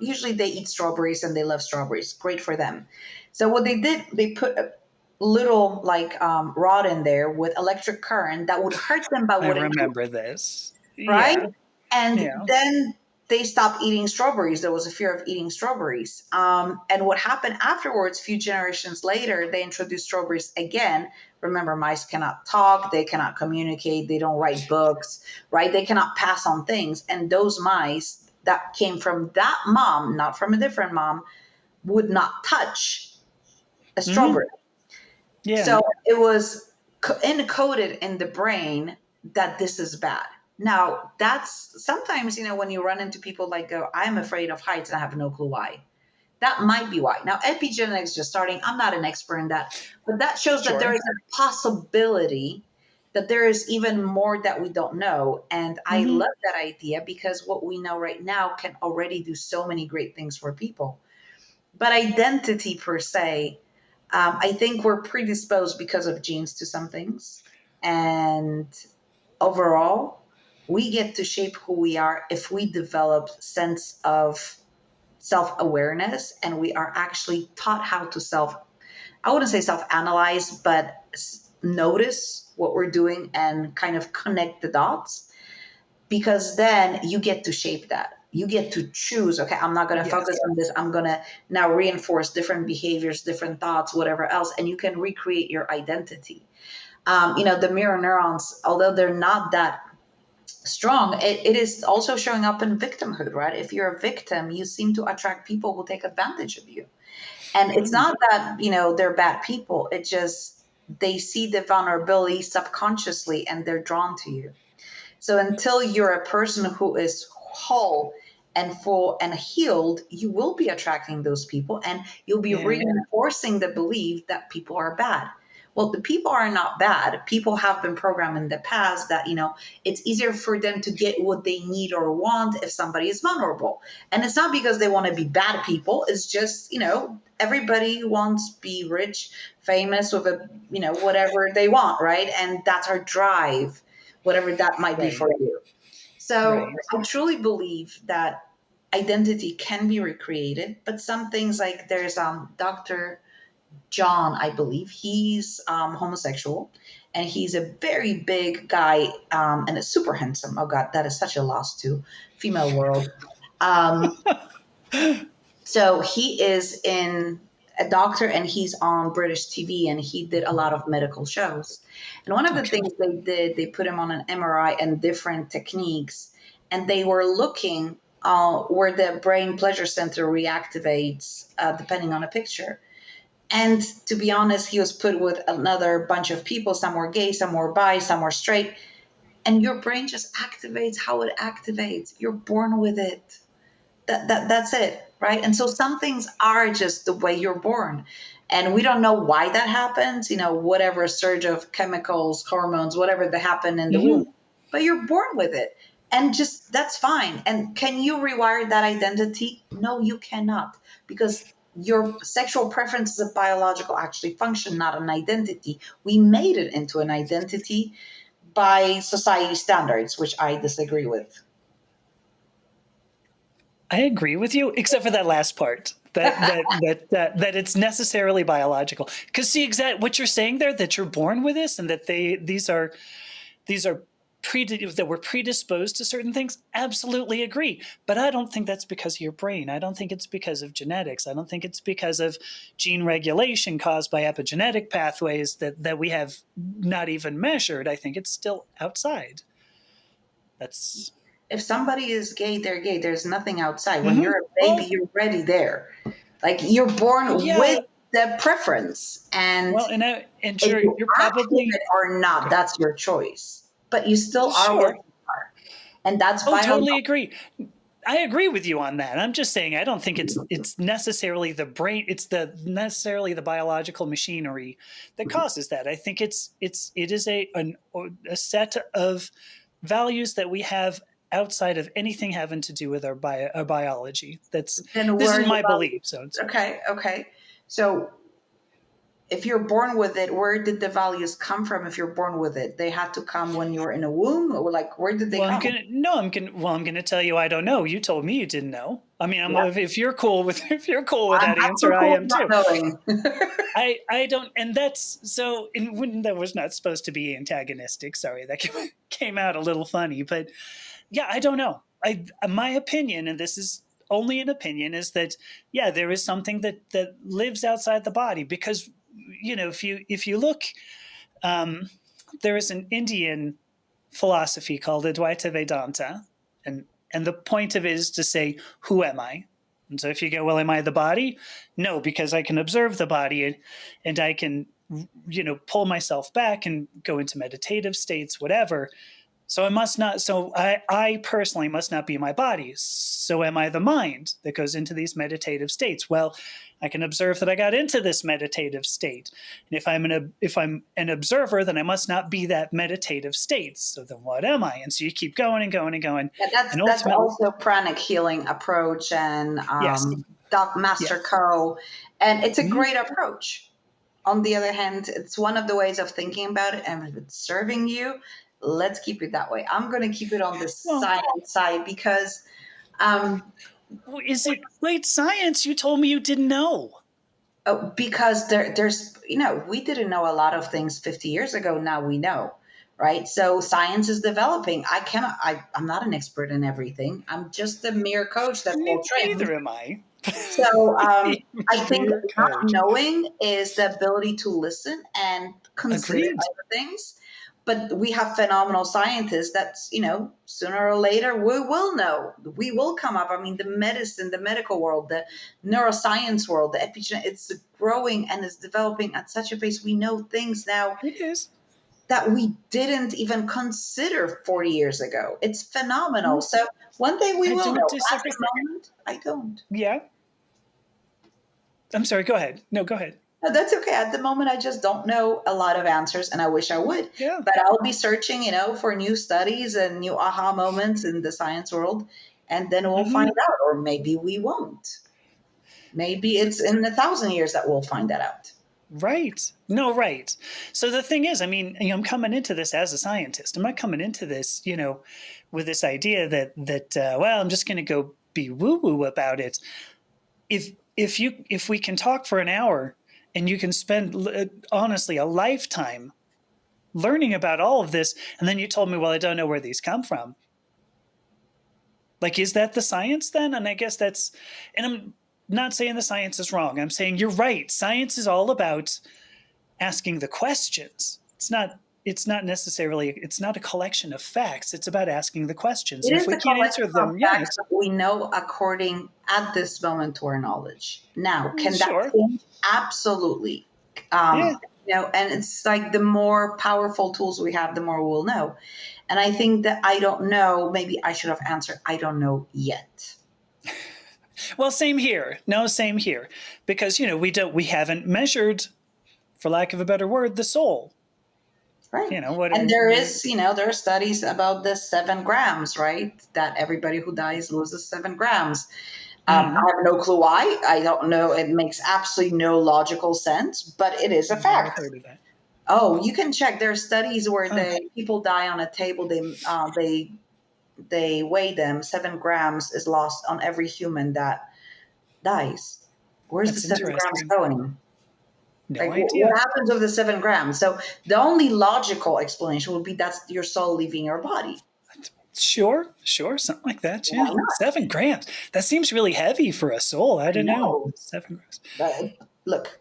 usually they eat strawberries and they love strawberries. Great for them. So what they did, they put a little rod in there with electric current that would hurt them but wouldn't. I remember this. Right? Yeah. And then they stopped eating strawberries. There was a fear of eating strawberries. And what happened afterwards, a few generations later, they introduced strawberries again. Remember, mice cannot talk. They cannot communicate. They don't write books, right? They cannot pass on things. And those mice that came from that mom, not from a different mom, would not touch a strawberry. Yeah. So it was encoded in the brain that this is bad. Now, that's sometimes, when you run into people like go, I'm afraid of heights and I have no clue why. That might be why. Now, epigenetics just starting. I'm not an expert in that, but that shows that there Sure. is a possibility that there is even more that we don't know. And I Hmm. love that idea because what we know right now can already do so many great things for people. But identity per se, I think we're predisposed because of genes to some things. And overall, we get to shape who we are if we develop sense of self-awareness and we are actually taught how to I wouldn't say self-analyze, but notice what we're doing and kind of connect the dots, because then you get to shape that. You get to choose, okay, I'm not going to Yes. focus on this. I'm going to now reinforce different behaviors, different thoughts, whatever else, and you can recreate your identity. The mirror neurons, although they're not that strong, it is also showing up in victimhood, right? If you're a victim, you seem to attract people who take advantage of you. And it's Mm. not that, they're bad people. It just, they see the vulnerability subconsciously and they're drawn to you. So until you're a person who is whole and full and healed, you will be attracting those people and you'll be Yeah. reinforcing the belief that people are bad. Well, the people are not bad. People have been programmed in the past that, it's easier for them to get what they need or want if somebody is vulnerable. And it's not because they want to be bad people. It's just, everybody wants to be rich, famous with whatever they want, right? And that's our drive, whatever that might be Right. for you. So Right. I truly believe that identity can be recreated, but some things like there's Dr. John, I believe he's homosexual, and he's a very big guy and a super handsome. Oh God, that is such a loss to female world. Um, so he is in a doctor and he's on British TV and he did a lot of medical shows. And one of the Okay. things they did, they put him on an MRI and different techniques, and they were looking where the brain pleasure center reactivates depending on a picture. And to be honest, he was put with another bunch of people. Some were gay, some were bi, some were straight. And your brain just activates how it activates. You're born with it. That's it, right? And so some things are just the way you're born. And we don't know why that happens, whatever surge of chemicals, hormones, whatever that happen in the womb, Hmm. but you're born with it. And just that's fine. And can you rewire that identity? No, you cannot, because your sexual preference is a biological actually function, not an identity. We made it into an identity by society standards, which I disagree with. I agree with you, except for that last part. That it's necessarily biological. Because see, exact what you're saying there, that you're born with this, and that these are that we're predisposed to certain things. Absolutely agree. But I don't think that's because of your brain. I don't think it's because of genetics. I don't think it's because of gene regulation caused by epigenetic pathways that we have not even measured. I think it's still outside. That's If somebody is gay, they're gay. There's nothing outside. When mm-hmm. you're a baby, Well, you're already there. Like you're born yeah. with the preference, and Well, and if you you're act with probably it or not, that's your choice. But you still are what sure. you are, and that's Oh, biological. totally agree. I agree with you on that. I'm just saying I don't think it's necessarily the brain. It's the necessarily the biological machinery that causes that. I think it is a set of values that we have outside of anything having to do with our biology. Then This where is the my belief. So values? Okay. So if you're born with it, where did the values come from? If you're born with it, they had to come when you were in a womb, or like where did they well, come? I'm gonna tell you I don't know. You told me you didn't know. I mean, Yeah, if you're cool with if you're cool with that I'm answer, too I cool am not too. knowing. I don't, and that's so. And when that was not supposed to be antagonistic. Sorry, that came out a little funny, but yeah, I don't know. My opinion, and this is only an opinion, is that yeah, there is something that lives outside the body because if you look, um, there is an Indian philosophy called Advaita Vedanta, and the point of it is to say, who am I? And so if you go, well, am I the body? No, because I can observe the body and I can pull myself back and go into meditative states, whatever. So I must not. So I personally must not be my body. So am I the mind that goes into these meditative states? Well, I can observe that I got into this meditative state, and if I'm an observer, then I must not be that meditative state. So then, what am I? And so you keep going and going and going, Yeah, and that's ultimately, also pranic healing approach and yes, Doc Master yes, Co. And it's a mm-hmm. great approach. On the other hand, it's one of the ways of thinking about it. And if it's serving you, let's keep it that way. I'm going to keep it on the Well, science side because um, is it great science? You told me you didn't know. there's, we didn't know a lot of things 50 years ago. Now we know, right? So science is developing. I'm not an expert in everything. I'm just a mere coach that's well trained. Neither am I. So I think Mere not coach. knowing is the ability to listen and consider Agreed. other things. But we have phenomenal scientists that, sooner or later we will know. We will come up. I mean, the medicine, the medical world, the neuroscience world, the epigenetics, it's growing and it's developing at such a pace. We know things now It is. that we didn't even consider 40 years ago. It's phenomenal. So one day we I will don't know. At disagree. the moment, I don't. Yeah. I'm sorry. Go ahead. No, go ahead. No, that's okay. At the moment, I just don't know a lot of answers, and I wish I would. Yeah. But I'll be searching, for new studies and new aha moments in the science world, and then we'll Mm-hmm. find out, or maybe we won't. Maybe it's in 1,000 years that we'll find that out. Right. No, right. So the thing is, I mean, I'm coming into this as a scientist. I'm not coming into this, with this idea that well, I'm just going to go be woo woo about it. If we can talk for an hour and you can spend honestly a lifetime learning about all of this, and then you told me, well, I don't know where these come from. Like, is that the science then? And I guess and I'm not saying the science is wrong. I'm saying you're right. Science is all about asking the questions. It's not necessarily, it's not a collection of facts. It's about asking the questions. It And if is we a can't answer collection them of yet, facts that we know according at this moment to our knowledge. Now, can that sure. change? Absolutely. Yeah. And it's like the more powerful tools we have, the more we'll know. And I think that I don't know, maybe I should have answered, I don't know yet. Well, same here. No, same here. Because, we haven't measured, for lack of a better word, the soul. Right. What And there are studies about the 7 grams, right? That everybody who dies loses 7 grams. I have no clue why. I don't know. It makes absolutely no logical sense, but it is a never fact. heard of that. Oh, you can check. There are studies where people die on a table. They weigh them. 7 grams is lost on every human that dies. Where's That's the 7 grams interesting. going? No Like, idea. what happens with the 7 grams? So the only logical explanation would be that's your soul leaving your body. Sure, something like that. Why Yeah, not? 7 grams. That seems really heavy for a soul. I don't know. No, 7 grams. but look,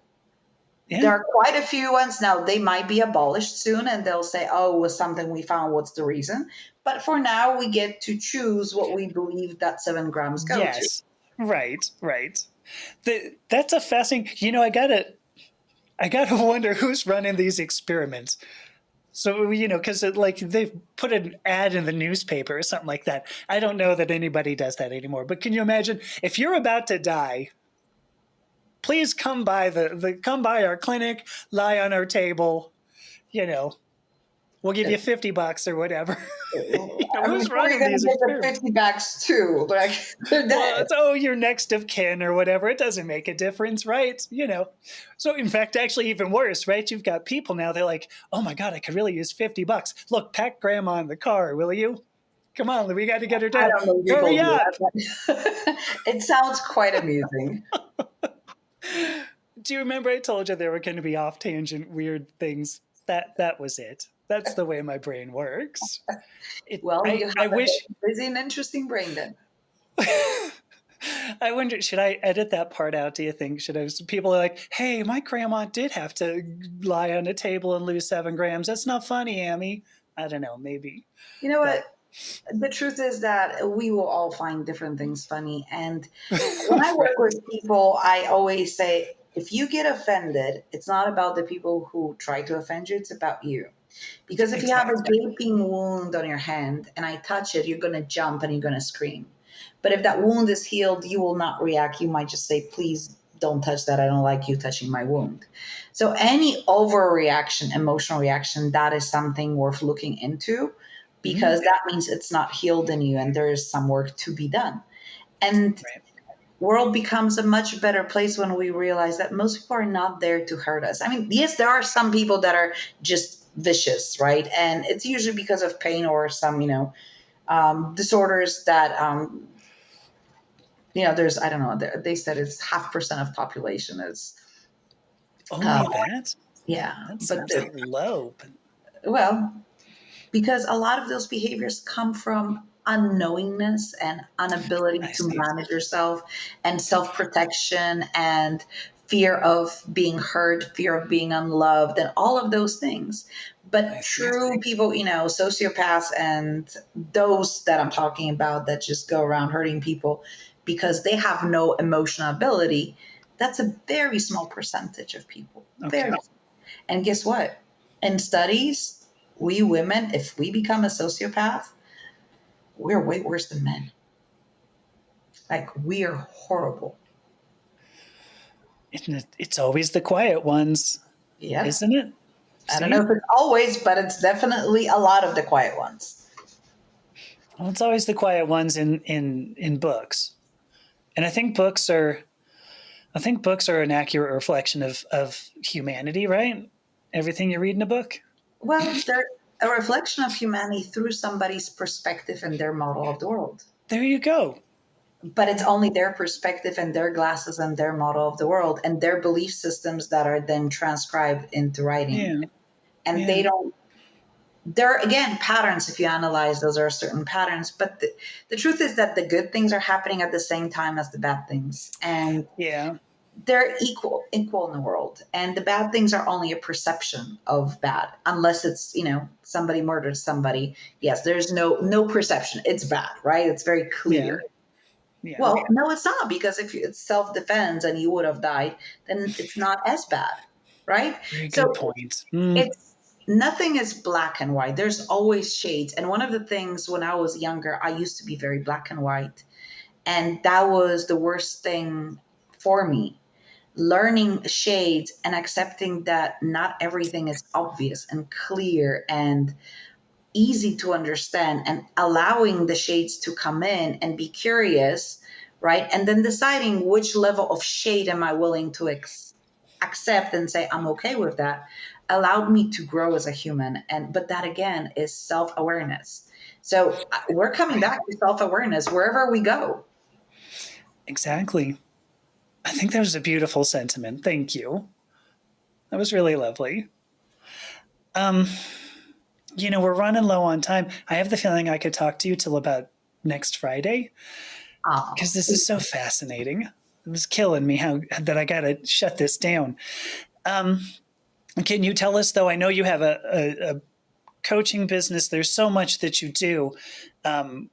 Yeah, there are quite a few ones now. They might be abolished soon, and they'll say, "Oh, it was something we found. What's the reason?" But for now, we get to choose what we believe that 7 grams go to. yes, right. That's a fascinating. I gotta wonder who's running these experiments. So because they've put an ad in the newspaper or something like that. I don't know that anybody does that anymore. But can you imagine if you're about to die? Please come by come by our clinic, lie on our table. We'll give you $50 or whatever. Who's Before you're running going to these get the experiments? 50 backs too, like they're dead. Well, you're next of kin or whatever. It doesn't make a difference, right? So in fact, actually even worse, right? You've got people now, they're like, oh my God, I could really use $50. Look, pack grandma in the car, will you? Come on, we got to get her I down. don't know if people Hurry do up. that, but it sounds quite amusing. Do you remember I told you there were going to be off tangent weird things? That was it. That's the way my brain works. Well, you have I wish a busy and interesting brain then. I wonder, should I edit that part out? Do you think? People are like, hey, my grandma did have to lie on a table and lose 7 grams. That's not funny, Amy. I don't know, maybe. You know what? The truth is that we will all find different things funny. And when I work with people, I always say, if you get offended, it's not about the people who try to offend you, it's about you. Because if you have a Exactly. gaping wound on your hand and I touch it, you're going to jump and you're going to scream. But if that wound is healed, you will not react. You might just say, please don't touch that. I don't like you touching my wound. So, any overreaction, emotional reaction, that is something worth looking into Mhm. because that means it's not healed in you and there is some work to be done. And Right. world becomes a much better place when we realize that most people are not there to hurt us. I mean, yes, there are some people that are just vicious, right? And it's usually because of pain or some, disorders that, there's, I don't know, they said it's 0.5% of population is, uh, Only that? yeah, That but seems low. But well, because a lot of those behaviors come from unknowingness and inability I to see. manage yourself and self-protection and fear of being hurt, fear of being unloved, and all of those things. I But see. true people, sociopaths and those that I'm talking about that just go around hurting people because they have no emotional ability, that's a very small percentage of people. Very. Okay. And guess what? In studies, we women, if we become a sociopath, we're way worse than men. Like, we are horrible. It's always the quiet ones, Yep. isn't it? I don't know See? if it's always, but it's definitely a lot of the quiet ones. Well, it's always the quiet ones in books. And I think books are an accurate reflection of humanity, right? Everything you read in a book. Well, they're a reflection of humanity through somebody's perspective and their model of the world. There you go. But it's only their perspective and their glasses and their model of the world and their belief systems that are then transcribed into writing. Yeah. And they Yeah. don't there are again patterns. If you analyze, those are certain patterns, but the truth is that the good things are happening at the same time as the bad things, and Yeah. they're equal in the world, and the bad things are only a perception of bad, unless it's somebody murdered somebody. Yes, there's no perception, it's bad, right? It's very Yeah. clear. Yeah. Well, no, it's not, because if it's self-defense and you would have died, then it's not as bad, right? Very good So point. Mm. it's nothing is black and white. There's always shades. And one of the things when I was younger, I used to be very black and white. And that was the worst thing for me. Learning shades and accepting that not everything is obvious and clear and easy to understand, and allowing the shades to come in and be curious, right? And then deciding which level of shade am I willing to accept and say I'm okay with that, allowed me to grow as a human. And but that again is self-awareness. So we're coming Right. back to self-awareness wherever we go. Exactly. I think that was a beautiful sentiment. Thank you. That was really lovely. Um, we're running low on time. I have the feeling I could talk to you till about next Friday because Oh, this is so fascinating. It's killing me how that I gotta shut this down. Um, can you tell us though? I know you have a coaching business. There's so much that you do. Um,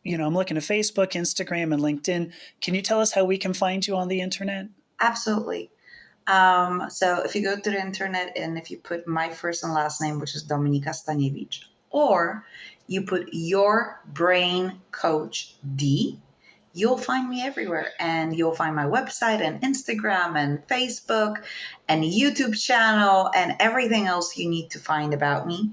I'm looking at Facebook, Instagram, and LinkedIn. Can you tell us how we can find you on the internet? absolutely. So if you go to the internet and if you put my first and last name, which is Dominika Staniewicz, or you put your brain coach D, you'll find me everywhere. And you'll find my website and Instagram and Facebook and YouTube channel and everything else you need to find about me.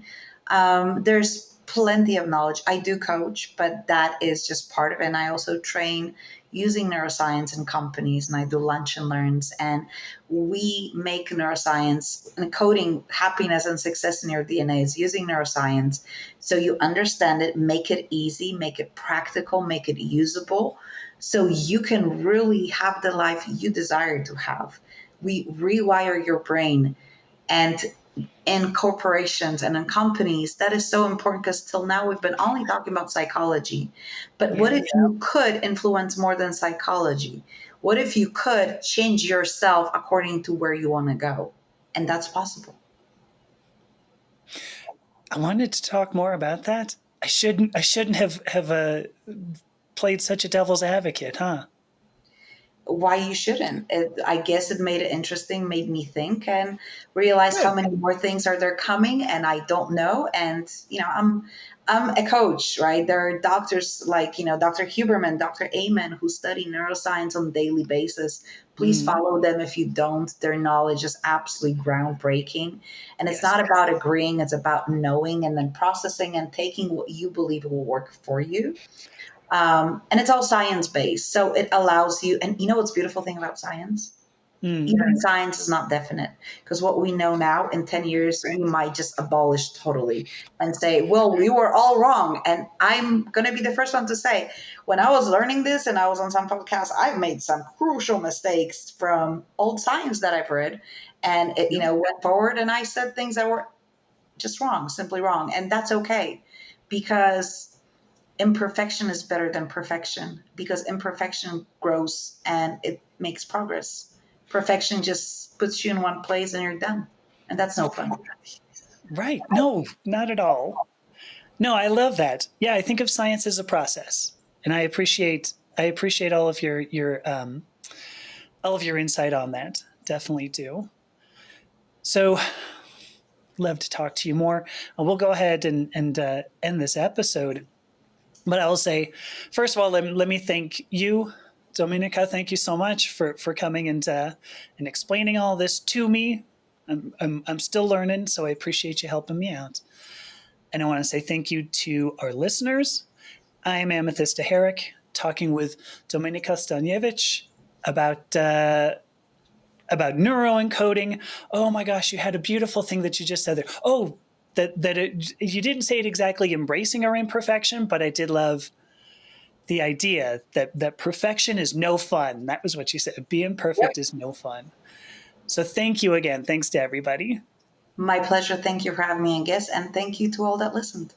There's plenty of knowledge. I do coach, but that is just part of it. And I also train using neuroscience in companies, and I do lunch and learns. And we make neuroscience and coding happiness and success in your DNA is using neuroscience. So you understand it, make it easy, make it practical, make it usable, so you can really have the life you desire to have. We rewire your brain. And in corporations and in companies, that is so important because till now we've been only talking about psychology. But what Yeah. if you could influence more than psychology? What if you could change yourself according to where you want to go? And that's possible. I wanted to talk more about that. I shouldn't have played such a devil's advocate, huh? why you shouldn't. I guess it made it interesting, made me think, and realize how Good. many more things are there coming, and I don't know. And I'm a coach, right? There are doctors like Dr. Huberman, Dr. Amen, who study neuroscience on a daily basis. Please Mm, follow them if you don't. Their knowledge is absolutely groundbreaking, and it's yes. not about agreeing; it's about knowing and then processing and taking what you believe will work for you. And it's all science based. So it allows you, and you know what's beautiful thing about science? Mm, Even science is not definite, because what we know now in 10 years, we might just abolish totally and say, well, we were all wrong. And I'm going to be the first one to say, when I was learning this and I was on some podcasts, I've made some crucial mistakes from old science that I've read. And it, yep. went forward and I said things that were just wrong, simply wrong. And that's okay, because imperfection is better than perfection, because imperfection grows and it makes progress. Perfection just puts you in one place and you're done. And that's no fun. Right. No, not at all. No, I love that. Yeah, I think of science as a process, and I appreciate all of your insight on that. Definitely do. So, love to talk to you more. We'll go ahead and end this episode. But I'll say, first of all, let me thank you, Dominika. Thank you so much for coming and explaining all this to me. I'm still learning, so I appreciate you helping me out. And I want to say thank you to our listeners. I'm Amethyst Herrick, talking with Dominika Staniewicz about neuroencoding. Oh my gosh, you had a beautiful thing that you just said there. Oh, you didn't say it exactly, embracing our imperfection, but I did love the idea that perfection is no fun. That was what you said. Being perfect is no fun. So thank you again. Thanks to everybody. My pleasure. Thank you for having me and guest, and thank you to all that listened.